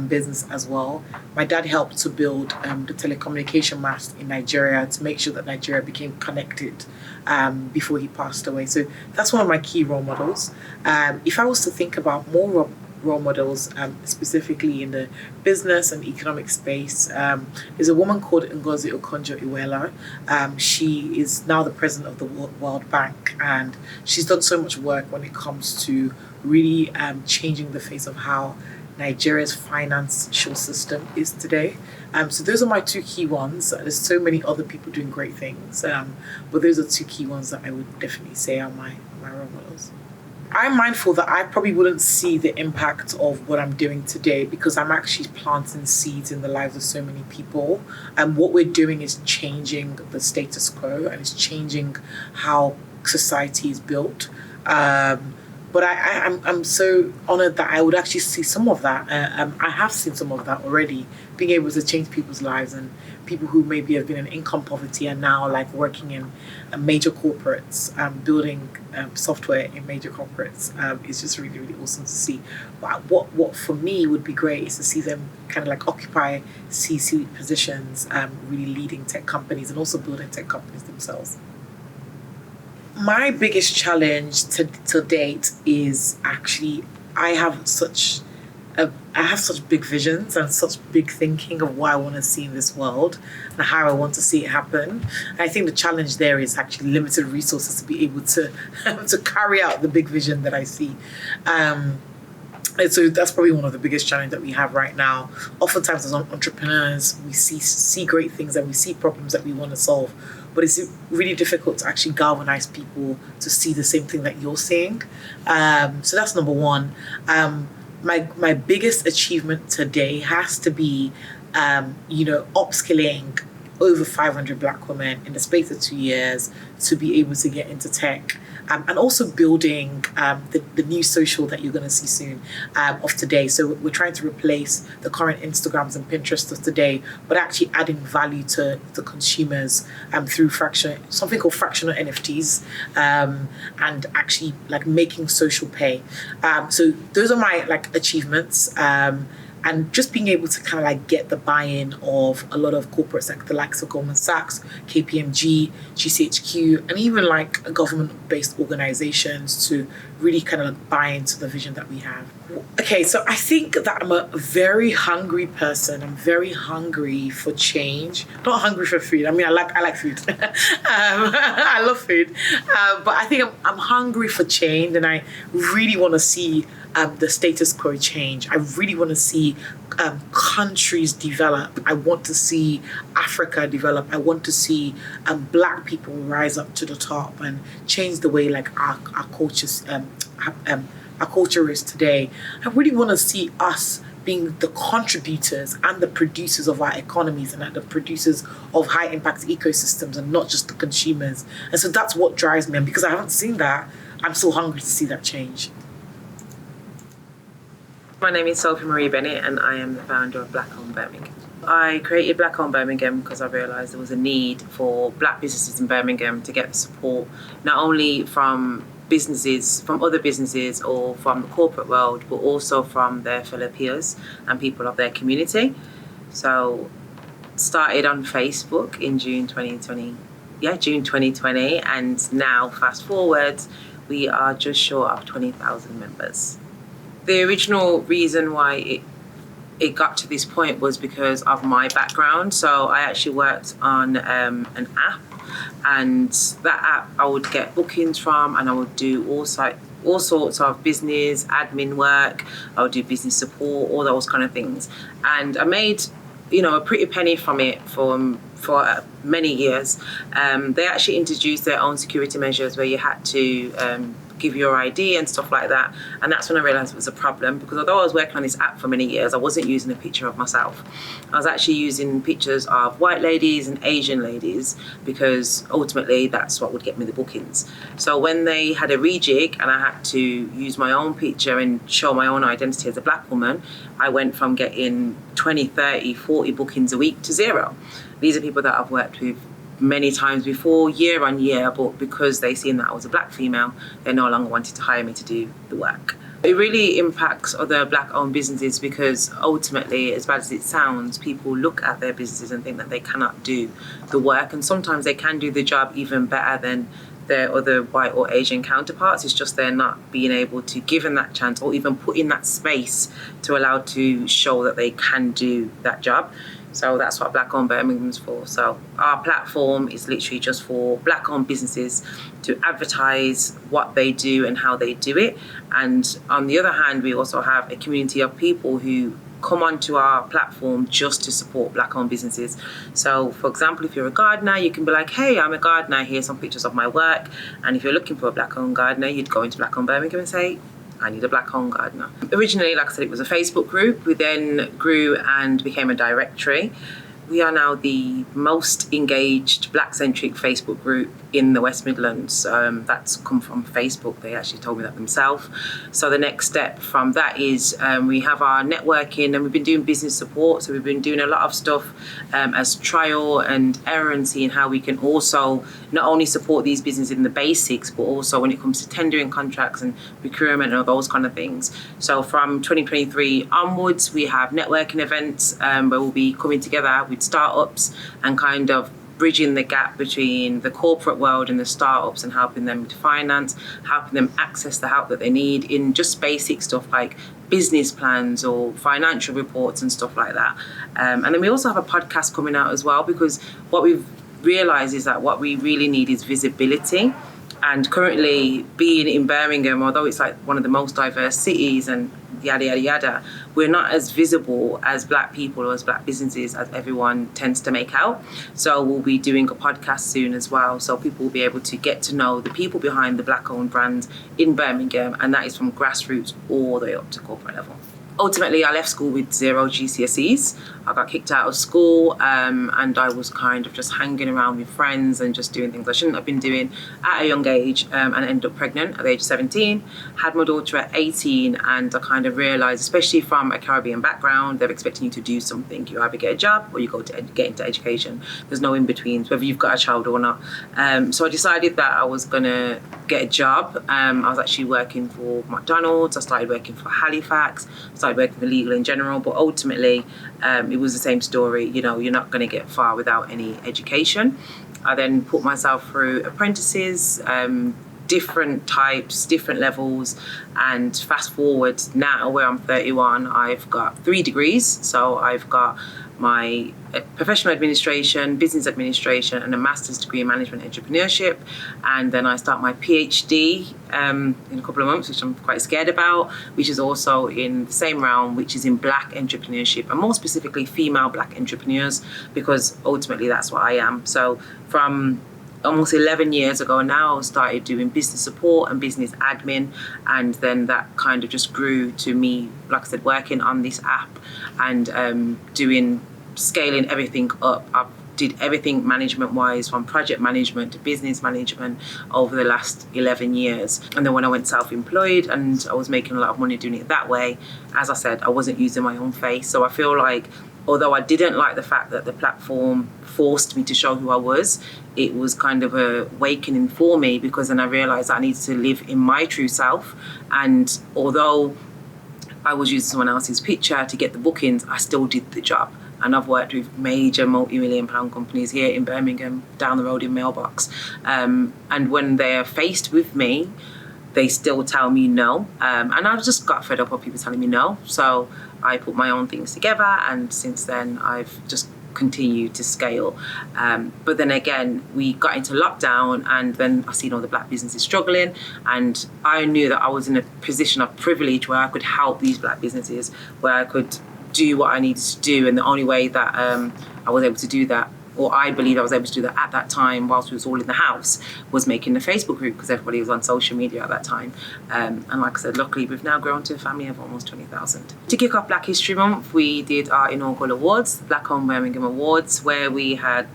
business as well. My dad helped to build the telecommunication mast in Nigeria to make sure that Nigeria became connected before he passed away. So that's one of my key role models. If I was to think about more role models, specifically in the business and economic space, there's a woman called Ngozi Okonjo-Iweala. She is now the president of the World Bank, and she's done so much work when it comes to really changing the face of how Nigeria's financial system is today. So those are my two key ones. There's so many other people doing great things, but those are two key ones that I would definitely say are my role models. I'm mindful that I probably wouldn't see the impact of what I'm doing today because I'm actually planting seeds in the lives of so many people. And what we're doing is changing the status quo, and it's changing how society is built. But I'm so honored that I would actually see some of that. I have seen some of that already, being able to change people's lives, and people who maybe have been in income poverty and now working in major corporates, building software in major corporates. It's just really, really awesome to see. But what for me would be great is to see them kind of occupy C-suite positions, really leading tech companies and also building tech companies themselves. My biggest challenge to date is actually I have such big visions and such big thinking of what I want to see in this world and how I want to see it happen. And I think the challenge there is actually limited resources to be able to to carry out the big vision that I see. And so that's probably one of the biggest challenges that we have right now. Oftentimes as entrepreneurs, we see great things and we see problems that we want to solve, but it's really difficult to actually galvanize people to see the same thing that you're seeing. So that's number one. My biggest achievement today has to be, upskilling over 500 Black women in the space of 2 years to be able to get into tech, and also building the new social that you're going to see soon of today. So we're trying to replace the current Instagrams and Pinterest of today, but actually adding value to the consumers through something called fractional NFTs, and actually making social pay. So those are my achievements. And just being able to kind of get the buy-in of a lot of corporates like the likes of Goldman Sachs, KPMG, GCHQ, and even government-based organizations to really kind of buy into the vision that we have. Okay, so I think that I'm a very hungry person. I'm very hungry for change. Not hungry for food. I mean, I like food. I love food. But I think I'm hungry for change, and I really want to see the status quo change. I really want to see countries develop. I want to see Africa develop. I want to see Black people rise up to the top and change the way like our cultures our culture is today. I really want to see us being the contributors and the producers of our economies and the producers of high impact ecosystems and not just the consumers. And so that's what drives me. And because I haven't seen that, I'm so hungry to see that change. My name is Sophie Marie Bennett and I am the founder of Black Owned Birmingham. I created Black Owned Birmingham because I realised there was a need for Black businesses in Birmingham to get the support, not only from other businesses or from the corporate world, but also from their fellow peers and people of their community. So started on Facebook in June 2020, and now fast forward, we are just short of 20,000 members. The original reason why it got to this point was because of my background. So I actually worked on an app, and that app I would get bookings from, and I would do all sorts of business admin work. I would do business support, all those kind of things, and I made a pretty penny from it for many years. They actually introduced their own security measures where you had to give your ID and stuff like that, and that's when I realised it was a problem, because although I was working on this app for many years, I wasn't using a picture of myself. I was actually using pictures of white ladies and Asian ladies, because ultimately that's what would get me the bookings. So when they had a rejig and I had to use my own picture and show my own identity as a Black woman, I went from getting 20, 30, 40 bookings a week to 0. These are people that I've worked with many times before, year on year, but because they seen that I was a Black female, they no longer wanted to hire me to do the work. It really impacts other Black-owned businesses, because ultimately, as bad as it sounds, people look at their businesses and think that they cannot do the work, and sometimes they can do the job even better than their other white or Asian counterparts. It's just they're not being able to give them that chance or even put in that space to allow to show that they can do that job. So that's what Black Owned Birmingham's for. So our platform is literally just for Black owned businesses to advertise what they do and how they do it. And on the other hand, we also have a community of people who come onto our platform just to support Black owned businesses. So for example, if you're a gardener, you can be like, hey, I'm a gardener, here's some pictures of my work. And if you're looking for a Black owned gardener, you'd go into Black Owned Birmingham and say, I need a Black owned gardener. Originally, like I said, it was a Facebook group. We then grew and became a directory. We are now the most engaged Black-centric Facebook group in the West Midlands. That's come from Facebook. They actually told me that themselves. So the next step from that is we have our networking, and we've been doing business support. So we've been doing a lot of stuff as trial and error, and seeing how we can also not only support these businesses in the basics, but also when it comes to tendering contracts and procurement and all those kind of things. So from 2023 onwards, we have networking events where we'll be coming together with startups and kind of bridging the gap between the corporate world and the startups, and helping them with finance, helping them access the help that they need in just basic stuff like business plans or financial reports and stuff like that. And then we also have a podcast coming out as well, because what we've realised is that what we really need is visibility. And currently, being in Birmingham, although it's like one of the most diverse cities and yada, yada, yada, we're not as visible as Black people or as Black businesses as everyone tends to make out. So we'll be doing a podcast soon as well. So people will be able to get to know the people behind the Black-owned brands in Birmingham, and that is from grassroots all the way up to corporate level. Ultimately, I left school with 0 GCSEs. I got kicked out of school, and I was kind of just hanging around with friends and just doing things I shouldn't have been doing at a young age, and ended up pregnant at the age of 17. Had my daughter at 18, and I kind of realised, especially from a Caribbean background, they're expecting you to do something. You either get a job or you go to get into education. There's no in-betweens, whether you've got a child or not. So I decided that I was going to get a job. I was actually working for McDonald's. I started working for Halifax. Started working for legal in general, but ultimately it was the same story. You know, you're not going to get far without any education. I then put myself through apprentices, different types, different levels, and fast forward now where I'm 31, I've got 3 degrees. So I've got my professional administration, business administration, and a master's degree in management entrepreneurship. And then I start my PhD in a couple of months, which I'm quite scared about, which is also in the same realm, which is in Black entrepreneurship, and more specifically female Black entrepreneurs, because ultimately that's what I am. So from almost 11 years ago now, I started doing business support and business admin, and then that kind of just grew to me, like I said, working on this app and scaling everything up. I did everything management wise, from project management to business management over the last 11 years. And then when I went self-employed and I was making a lot of money doing it that way, as I said, I wasn't using my own face. So I feel like, although I didn't like the fact that the platform forced me to show who I was, it was kind of a awakening for me, because then I realized I needed to live in my true self. And although I was using someone else's picture to get the bookings, I still did the job. And I've worked with major multi-million-pound companies here in Birmingham, down the road in Mailbox. And when they're faced with me, they still tell me no. And I've just got fed up of people telling me no. So I put my own things together, and since then I've just continued to scale. But then again, we got into lockdown, and then I seen all the Black businesses struggling, and I knew that I was in a position of privilege where I could help these Black businesses, where I could do what I needed to do. And the only way that I was able to do that, or I believe I was able to do that at that time whilst we was all in the house, was making the Facebook group, because everybody was on social media at that time. And like I said, luckily we've now grown to a family of almost 20,000. To kick off Black History Month, we did our inaugural awards, Black Home Birmingham Awards, where we had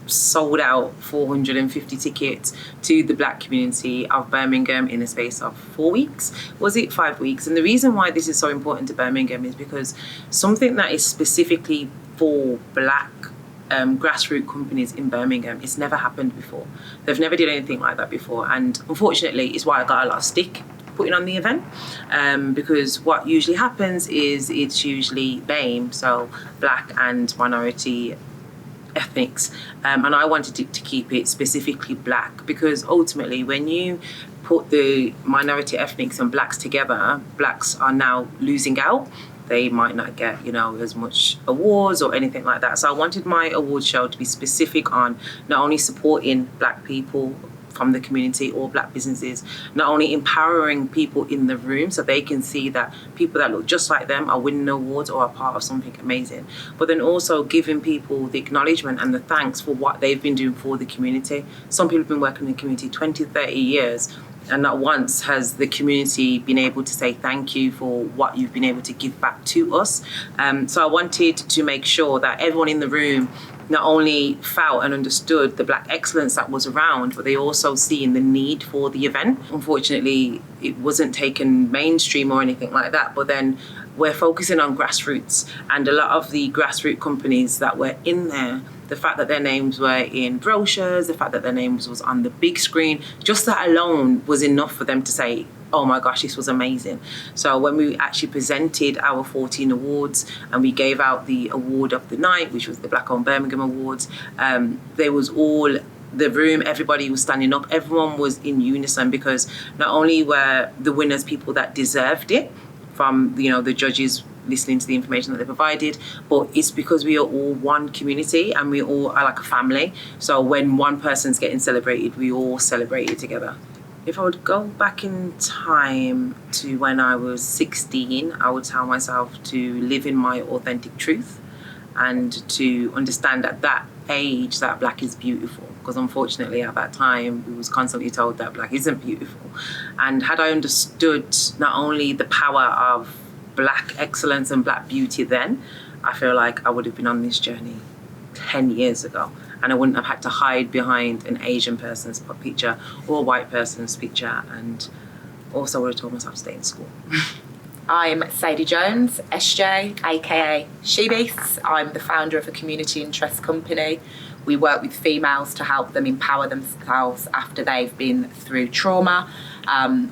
sold out 450 tickets to the Black community of Birmingham in a space of 4 weeks. Was it 5 weeks? And the reason why this is so important to Birmingham is because something that is specifically for Black grassroots companies in Birmingham, it's never happened before. They've never did anything like that before, and unfortunately it's why I got a lot of stick putting on the event, because what usually happens is it's usually BAME, so Black and minority ethnics, and I wanted to keep it specifically Black, because ultimately when you put the minority ethnics and Blacks together, Blacks are now losing out. They might not get, as much awards or anything like that. So I wanted my award show to be specific on not only supporting Black people from the community or Black businesses, not only empowering people in the room so they can see that people that look just like them are winning awards or are part of something amazing, but then also giving people the acknowledgement and the thanks for what they've been doing for the community. Some people have been working in the community 20, 30 years, and not once has the community been able to say thank you for what you've been able to give back to us. So I wanted to make sure that everyone in the room not only felt and understood the Black excellence that was around, but they also seen the need for the event. Unfortunately, it wasn't taken mainstream or anything like that, but then we're focusing on grassroots, and a lot of the grassroots companies that were in there, the fact that their names were in brochures, the fact that their names was on the big screen, just that alone was enough for them to say, oh my gosh, this was amazing. So when we actually presented our 14 awards and we gave out the award of the night, which was the Black Owned Birmingham Awards, there was all the room, everybody was standing up, everyone was in unison, because not only were the winners people that deserved it from the judges listening to the information that they provided, but it's because we are all one community and we all are like a family. So when one person's getting celebrated, we all celebrate it together. If I would go back in time to when I was 16, I would tell myself to live in my authentic truth and to understand at that age that Black is beautiful, because unfortunately at that time we was constantly told that Black isn't beautiful. And had I understood not only the power of Black excellence and Black beauty then, I feel like I would have been on this journey 10 years ago, and I wouldn't have had to hide behind an Asian person's picture or a white person's picture, and also would have told myself to stay in school. I'm Sadie Jones, SJ, aka She Beasts. I'm the founder of a community interest company. We work with females to help them empower themselves after they've been through trauma.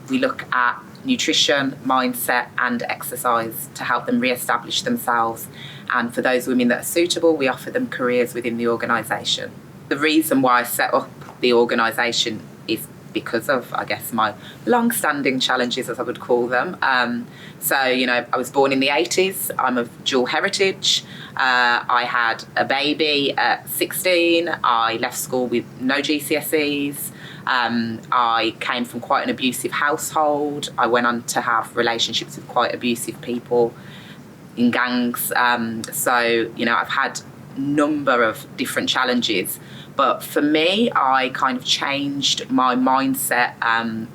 We look at nutrition, mindset and exercise to help them re-establish themselves. And for those women that are suitable, we offer them careers within the organisation. The reason why I set up the organisation is because of, I guess, my long-standing challenges, as I would call them. So, you know, I was born in the 80s. I'm of dual heritage. I had a baby at 16. I left school with no GCSEs. I came from quite an abusive household. I went on to have relationships with quite abusive people in gangs. So, you know, I've had a number of different challenges. But for me, I kind of changed my mindset and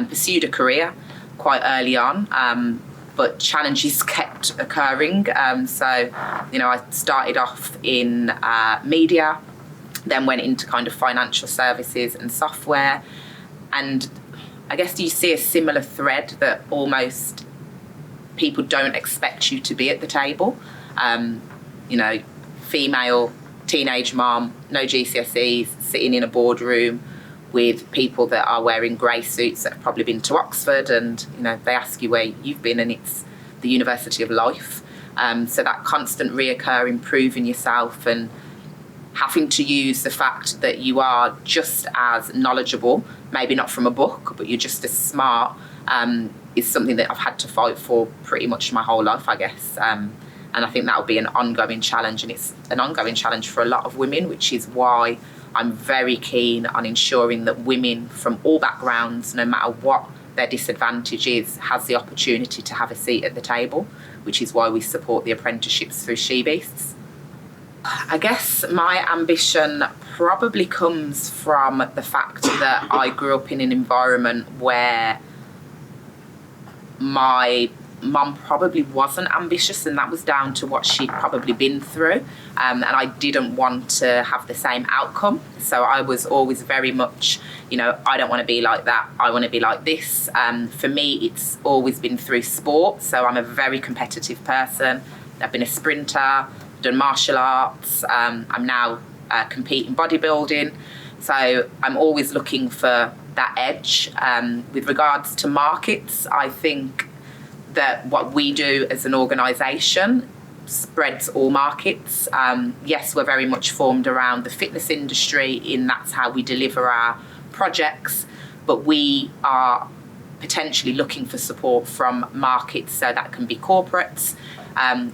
pursued a career quite early on. But challenges kept occurring. So, you know, I started off in media, then went into kind of financial services and software. And I guess you see a similar thread that almost people don't expect you to be at the table. You know, female, teenage mom, no GCSEs, sitting in a boardroom with people that are wearing grey suits that have probably been to Oxford, and, you know, they ask you where you've been, and it's the University of Life. So that constant reoccurring proving yourself and having to use the fact that you are just as knowledgeable, maybe not from a book, but you're just as smart, is something that I've had to fight for pretty much my whole life, I guess. And I think that'll be an ongoing challenge, and it's an ongoing challenge for a lot of women, which is why I'm very keen on ensuring that women from all backgrounds, no matter what their disadvantage is, has the opportunity to have a seat at the table, which is why we support the apprenticeships through She Beasts. I guess my ambition probably comes from the fact that I grew up in an environment where my mum probably wasn't ambitious, and that was down to what she'd probably been through, and I didn't want to have the same outcome. So I was always very much, you know, I don't want to be like that, I want to be like this. For me, it's always been through sport, so I'm a very competitive person. I've been a sprinter, done martial arts, I'm now competing bodybuilding, so I'm always looking for that edge. With regards to markets, I think that what we do as an organisation spreads all markets. Yes, we're very much formed around the fitness industry, in that's how we deliver our projects, but we are potentially looking for support from markets, so that can be corporates.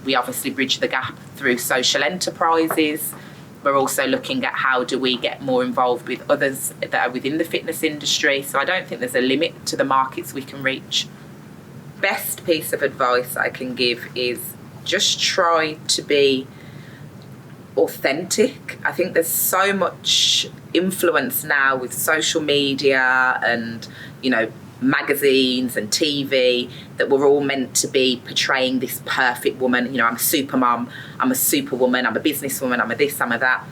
We obviously bridge the gap through social enterprises. We're also looking at how do we get more involved with others that are within the fitness industry. So I don't think there's a limit to the markets we can reach. Best piece of advice I can give is just try to be authentic. I think there's so much influence now with social media and, you know, magazines and TV that we're all meant to be portraying this perfect woman. You know, I'm a super mum, I'm a superwoman, I'm a businesswoman, I'm a this, I'm a that.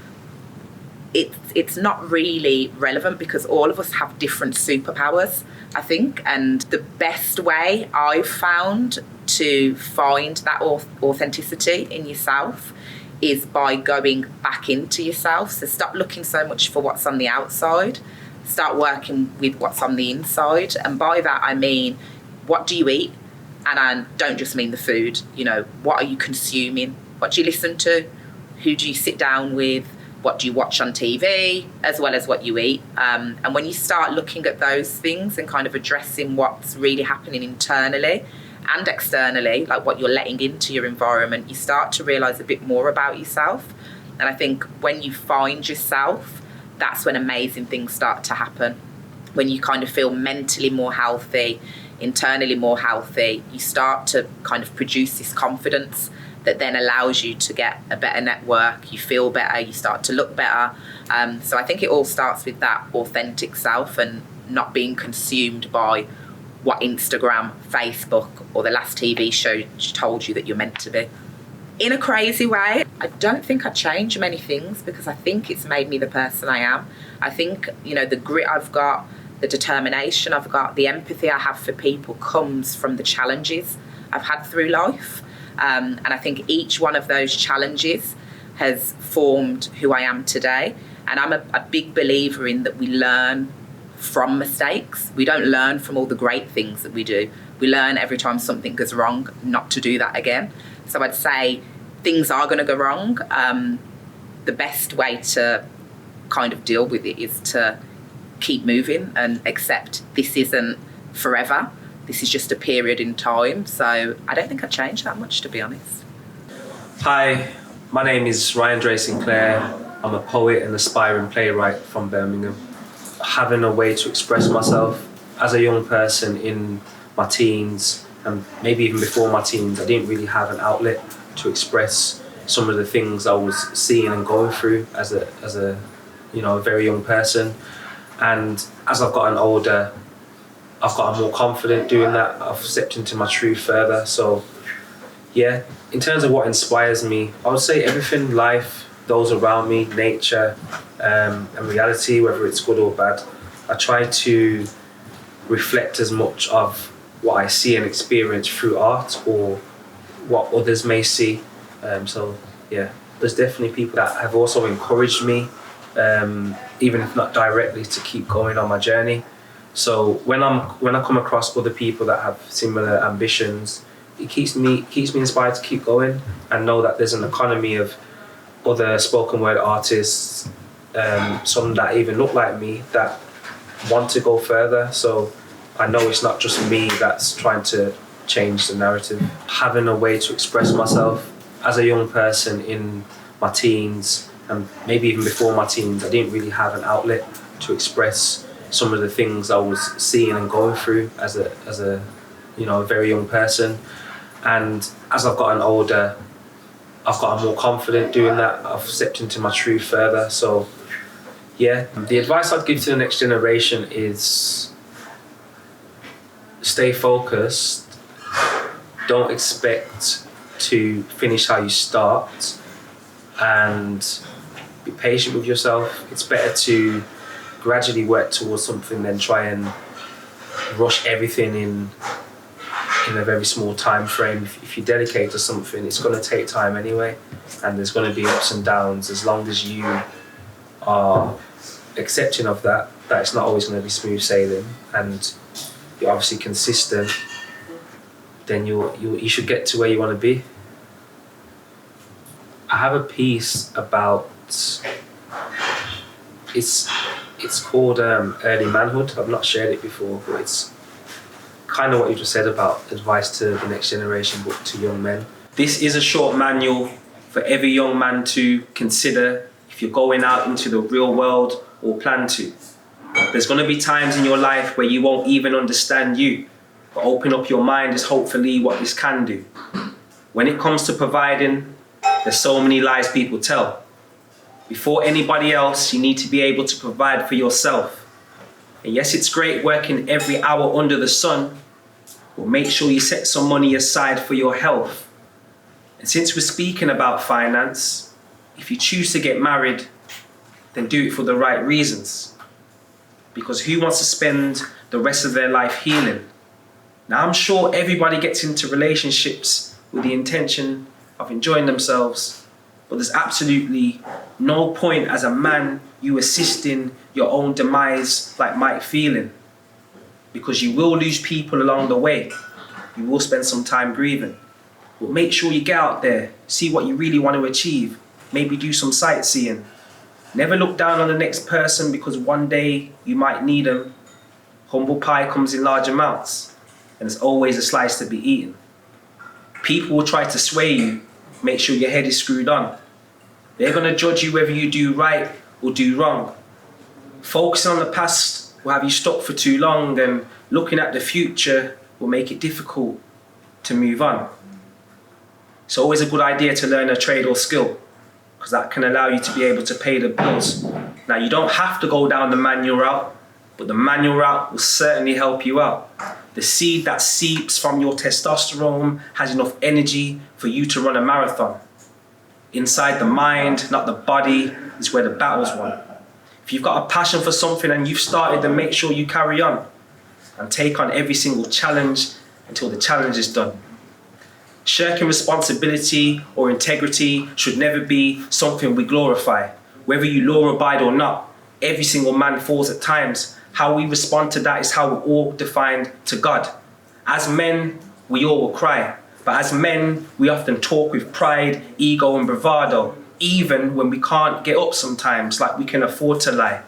It's not really relevant, because all of us have different superpowers, I think, and the best way I've found to find that authenticity in yourself is by going back into yourself. So stop looking so much for what's on the outside, start working with what's on the inside. And by that I mean, what do you eat? And I don't just mean the food. You know, what are you consuming? What do you listen to? Who do you sit down with? What do you watch on TV, as well as what you eat? And when you start looking at those things and kind of addressing what's really happening internally and externally, like what you're letting into your environment, you start to realise a bit more about yourself. And I think when you find yourself, that's when amazing things start to happen. When you kind of feel mentally more healthy, internally more healthy, you start to kind of produce this confidence that then allows you to get a better network, you feel better, you start to look better. So I think it all starts with that authentic self and not being consumed by what Instagram, Facebook, or the last TV show told you that you're meant to be. In a crazy way, I don't think I'd change many things, because I think it's made me the person I am. I think, you know, the grit I've got, the determination I've got, the empathy I have for people comes from the challenges I've had through life. And I think each one of those challenges has formed who I am today. And I'm a big believer in that we learn from mistakes. We don't learn from all the great things that we do. We learn every time something goes wrong, not to do that again. So I'd say things are going to go wrong. The best way to kind of deal with it is to keep moving and accept this isn't forever. This is just a period in time. So I don't think I'd change that much, to be honest. Hi, my name is Ryan Dre Sinclair. I'm a poet and aspiring playwright from Birmingham. Having a way to express myself as a young person in my teens, and maybe even before my teens, I didn't really have an outlet to express some of the things I was seeing and going through as a a very young person. And as I've gotten older, I've gotten more confident doing that. I've stepped into my truth further. So yeah, in terms of what inspires me, I would say everything, life, those around me, nature, and reality, whether it's good or bad. I try to reflect as much of what I see and experience through art or what others may see. So yeah, there's definitely people that have also encouraged me, even if not directly, to keep going on my journey. So when I come across other people that have similar ambitions, it keeps me inspired to keep going and know that there's an economy of other spoken word artists, some that even look like me, that want to go further. So I know it's not just me that's trying to change the narrative. Having a way to express myself as a young person in my teens, and maybe even before my teens, I didn't really have an outlet to express some of the things I was seeing and going through as a very young person. And as I've gotten older, I've gotten more confident doing that. I've stepped into my truth further. So yeah, the advice I'd give to the next generation is stay focused. Don't expect to finish how you start, and be patient with yourself. It's better to gradually work towards something than try and rush everything in a very small time frame. If you dedicate to something, it's going to take time anyway, and there's going to be ups and downs. As long as you are accepting of that it's not always going to be smooth sailing, and you're obviously consistent, then you should get to where you want to be. I have a piece about, it's called Early Manhood. I've not shared it before, but it's kind of what you just said about advice to the next generation, but to young men. This is a short manual for every young man to consider if you're going out into the real world or plan to. There's going to be times in your life where you won't even understand you, but open up your mind is hopefully what this can do. When it comes to providing, there's so many lies people tell. Before anybody else, you need to be able to provide for yourself. And yes, it's great working every hour under the sun, but make sure you set some money aside for your health. And since we're speaking about finance, if you choose to get married, then do it for the right reasons. Because who wants to spend the rest of their life healing? Now, I'm sure everybody gets into relationships with the intention of enjoying themselves, but there's absolutely no point as a man you assisting your own demise like Mike feeling, because you will lose people along the way. You will spend some time grieving. But make sure you get out there, see what you really want to achieve, maybe do some sightseeing. Never look down on the next person because one day you might need them. Humble pie comes in large amounts, and there's always a slice to be eaten. People will try to sway you. Make sure your head is screwed on. They're going to judge you whether you do right or do wrong. Focusing on the past will have you stuck for too long, and looking at the future will make it difficult to move on. It's always a good idea to learn a trade or skill, because that can allow you to be able to pay the bills. Now, you don't have to go down the manual route, but the manual route will certainly help you out. The seed that seeps from your testosterone has enough energy for you to run a marathon. Inside the mind, not the body, is where the battle's won. If you've got a passion for something and you've started, then make sure you carry on and take on every single challenge until the challenge is done. Shirking responsibility or integrity should never be something we glorify. Whether you law abide or not, every single man falls at times. How we respond to that is how we're all defined to God. As men, we all will cry. But as men, we often talk with pride, ego, and bravado, even when we can't get up sometimes, like we can afford to lie.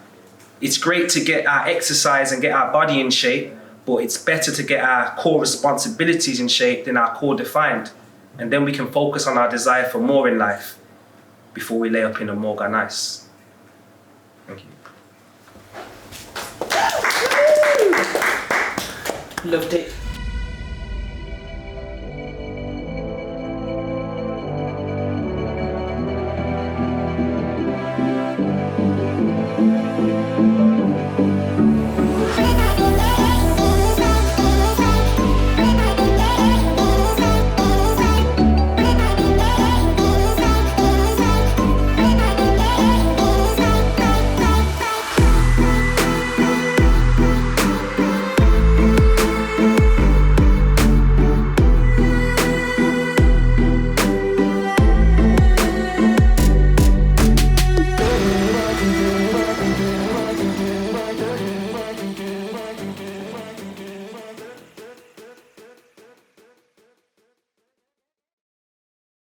It's great to get our exercise and get our body in shape, but it's better to get our core responsibilities in shape than our core defined. And then we can focus on our desire for more in life before we lay up in a morgue on ice. Thank you. Loved it.